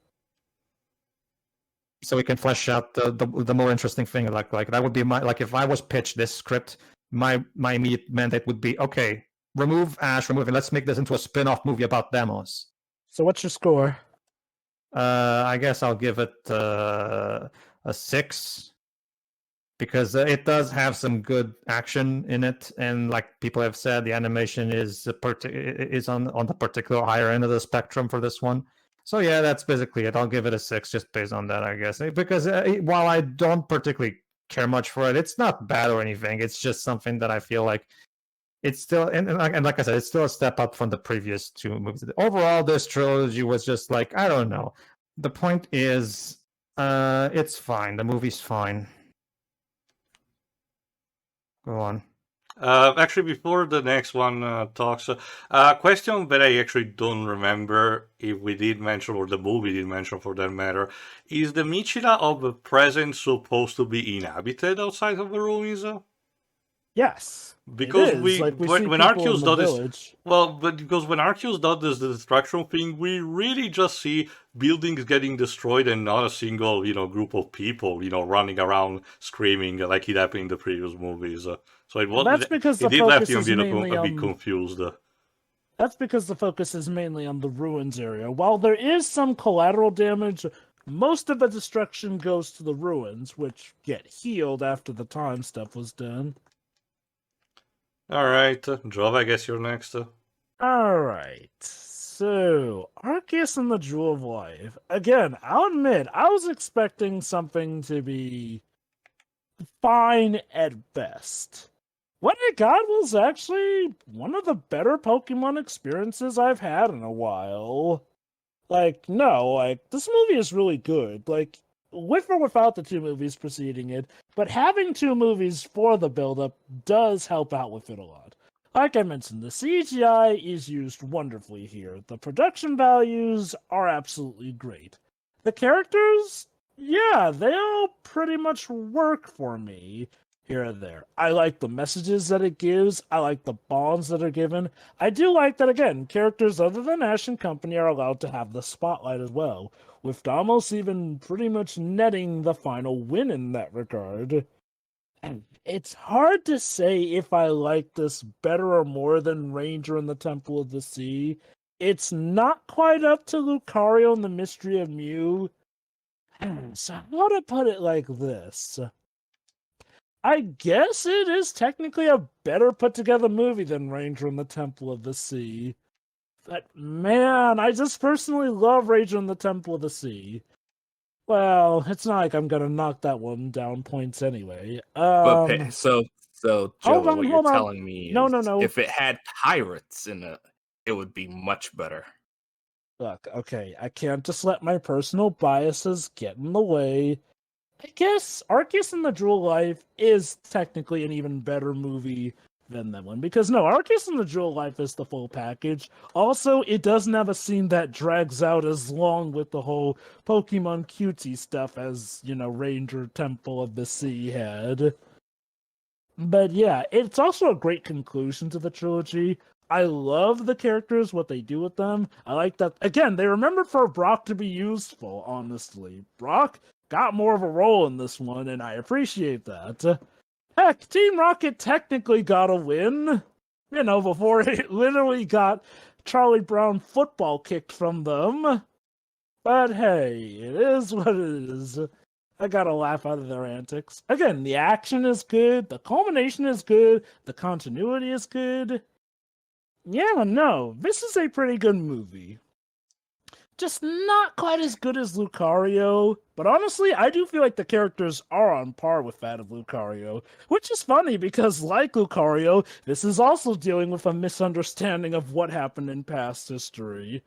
So we can flesh out the more interesting thing. Like that would be if I was pitched this script, my immediate mandate would be, okay, remove Ash, and let's make this into a spin-off movie about Deimos. So what's your score? I guess I'll give it a 6, because it does have some good action in it, and like people have said, the animation is on the particular higher end of the spectrum for this one. So yeah, that's basically it. I'll give it a 6 just based on that, I guess. Because while I don't particularly care much for it, it's not bad or anything. It's just something that I feel like it's still, and like I said, it's still a step up from the previous 2 movies. Overall, this trilogy was just like, I don't know. The point is, it's fine. The movie's fine. Go on. Actually, before the next one talks, a question that I actually don't remember if we did mention, or the movie did mention for that matter, is the Michila of the present supposed to be inhabited outside of the ruins? Yes. Because when Arceus does this, because when Arceus does the destruction thing, we really just see buildings getting destroyed and not a single, group of people, running around screaming like it happened in the previous movies. So it was. That's because it did left you a bit confused. That's because the focus is mainly on the ruins area. While there is some collateral damage, most of the destruction goes to the ruins, which get healed after the time stuff was done. All right, Jov, I guess you're next. All right. So, Arceus and the Jewel of Life. Again, I'll admit, I was expecting something to be fine at best. What I got was actually one of the better Pokemon experiences I've had in a while. This movie is really good. with or without the 2 movies preceding it, but having 2 movies for the build-up does help out with it a lot. Like I mentioned, the CGI is used wonderfully here. The production values are absolutely great. The characters, yeah, they all pretty much work for me here and there. I like the messages that it gives. I like the bonds that are given. I do like that, again, characters other than Ash and company are allowed to have the spotlight as well, with Deimos even pretty much netting the final win in that regard. And it's hard to say if I like this better or more than Ranger and the Temple of the Sea. It's not quite up to Lucario and the Mystery of Mew. So how to put it like this? I guess it is technically a better put together movie than Ranger and the Temple of the Sea. But man, I just personally love Ranger and the Temple of the Sea. Well, it's not like I'm gonna knock that one down points anyway. So Joe, hold what you're on. telling me is No. if it had pirates in it, it would be much better. Look, okay, I can't just let my personal biases get in the way. I guess Arceus and the Jewel Life is technically an even better movie than that one. Because no, Arceus and the Jewel Life is the full package. Also, it doesn't have a scene that drags out as long with the whole Pokemon cutesy stuff as, Ranger Temple of the Sea had. But yeah, it's also a great conclusion to the trilogy. I love the characters, what they do with them. I like that, again, they remembered for Brock to be useful, honestly. Brock got more of a role in this one, and I appreciate that. Heck, Team Rocket technically got a win, before it literally got Charlie Brown football kicked from them. But hey, it is what it is. I gotta laugh out of their antics. Again, the action is good, the culmination is good, the continuity is good. Yeah, no, this is a pretty good movie. Just not quite as good as Lucario, but honestly, I do feel like the characters are on par with that of Lucario, which is funny because, like Lucario, this is also dealing with a misunderstanding of what happened in past history.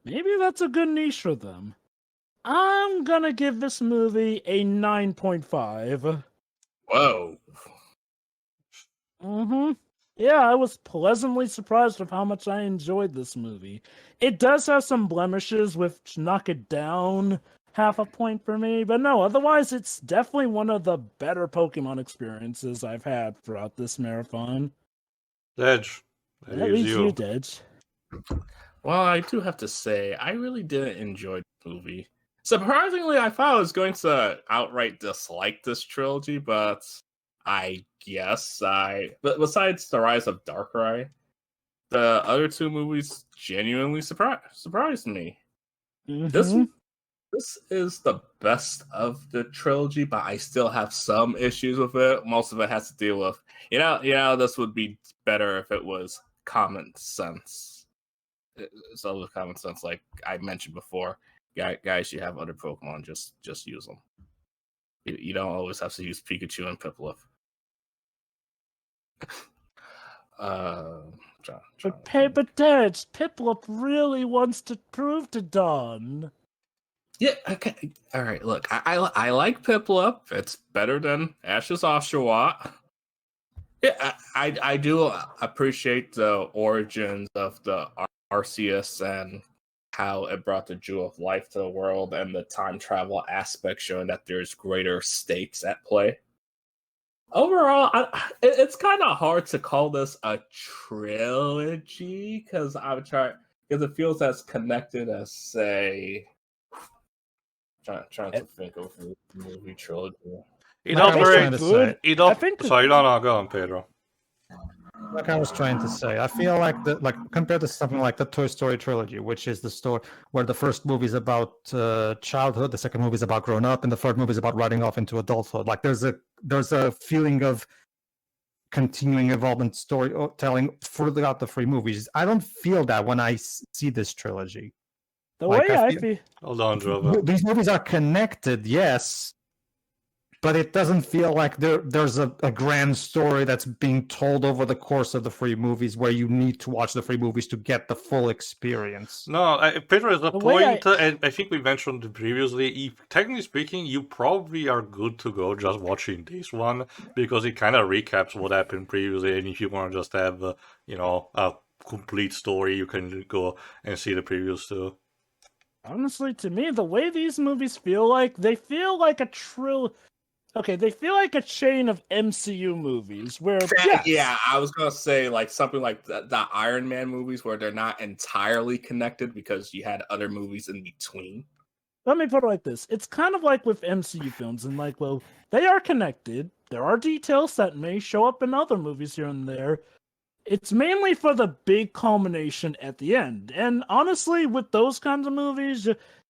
Maybe that's a good niche for them. I'm gonna give this movie a 9.5. Whoa. Yeah, I was pleasantly surprised with how much I enjoyed this movie. It does have some blemishes which knock it down half a point for me, but no, otherwise it's definitely one of the better Pokemon experiences I've had throughout this marathon. Dedge. That leaves you, Dedge. Well, I do have to say, I really didn't enjoy the movie. Surprisingly, I thought I was going to outright dislike this trilogy, but I guess but besides The Rise of Darkrai, the other 2 movies genuinely surprised me. Mm-hmm. This is the best of the trilogy, but I still have some issues with it. Most of it has to deal with, this would be better if it was common sense. So with common sense, like I mentioned before, guys, you have other Pokemon, just use them. You don't always have to use Pikachu and Piplup. But Dedge, Piplup really wants to prove to Dawn. Yeah, okay. All right, look, I like Piplup. It's better than Ash's Oshawott. Yeah, I do appreciate the origins of the Arceus and how it brought the Jewel of Life to the world and the time travel aspect, showing that there's greater stakes at play. Overall, it's kind of hard to call this a trilogy because it feels as connected as, say, trying to think of a movie trilogy. Sorry, no, go on, Pedro. Like I was trying to say, I feel like compared to something like the Toy Story trilogy, which is the story where the first movie is about childhood, the second movie is about grown up, and the third movie is about riding off into adulthood. Like there's a feeling of continuing involvement storytelling throughout the 3 movies. I don't feel that when I see this trilogy. The way I feel. Hold on, Drobo. These movies are connected, yes, but it doesn't feel like there's a grand story that's being told over the course of the 3 movies where you need to watch the 3 movies to get the full experience. No, Pedro, is the way point, and I think we mentioned it previously, technically speaking, you probably are good to go just watching this one, because it kind of recaps what happened previously, and if you want to just have, a complete story, you can go and see the previous two. Honestly, to me, the way these movies feel like, they feel like they feel like a chain of MCU movies where, yes, Yeah, I was gonna say like something like the Iron Man movies where they're not entirely connected because you had other movies in between. let me put it like this. It's kind of like with MCU films, and like, well, they are connected. There are details that may show up in other movies here and there. It's mainly for the big culmination at the end. And honestly, with those kinds of movies,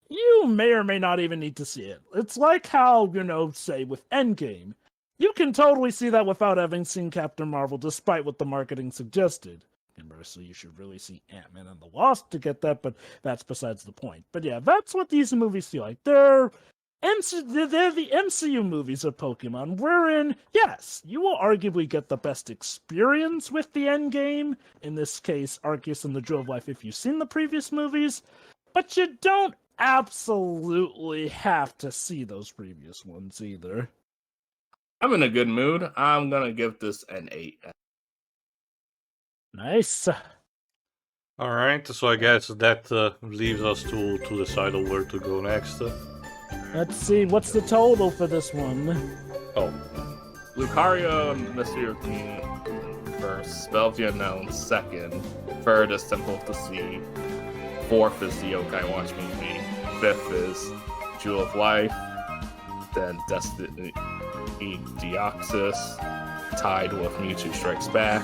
you may or may not even need to see it. It's like how, say with Endgame. You can totally see that without having seen Captain Marvel, despite what the marketing suggested. Conversely, you should really see Ant-Man and the Wasp to get that, but that's besides the point. But yeah, that's what these movies feel like. They're the MCU movies of Pokemon, wherein, yes, you will arguably get the best experience with the endgame, in this case, Arceus and the Jewel of Life if you've seen the previous movies, but you don't absolutely have to see those previous ones either. I'm in a good mood. I'm gonna give this an 8. Nice. Alright, so I guess that leaves us to decide on where to go next. Let's see, what's the total for this one? Oh. Lucario and Mystery of King first, Spell of the Unknown second, third is Temple of the Sea, fourth is the Yokai Watch movie, fifth is Jewel of Life, then Destiny Deoxys, tied with Mewtwo Strikes Back,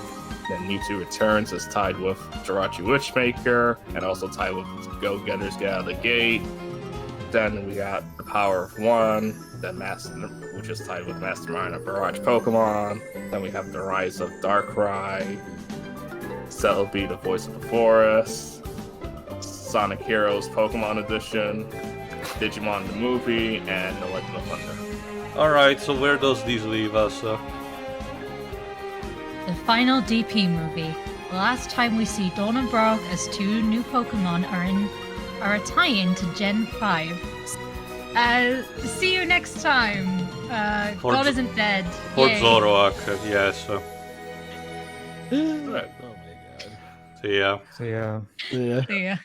then Mewtwo Returns is tied with Jirachi Witchmaker, and also tied with Go-Getters Get Out of the Gate. Then we got The Power of One, then which is tied with Mastermind of Barrage Pokemon. Then we have The Rise of Darkrai, Celebi, The Voice of the Forest, Sonic Heroes Pokemon Edition, Digimon the Movie, and The Legend of Thunder. Alright, so where does this leave us? The final DP movie. The last time we see Dawn and Brock as 2 new Pokemon are a tie-in to Gen 5. See you next time. God isn't dead. Fort Yay. Zoroark, yes. Oh my god. See ya. So yeah. Yeah. See ya.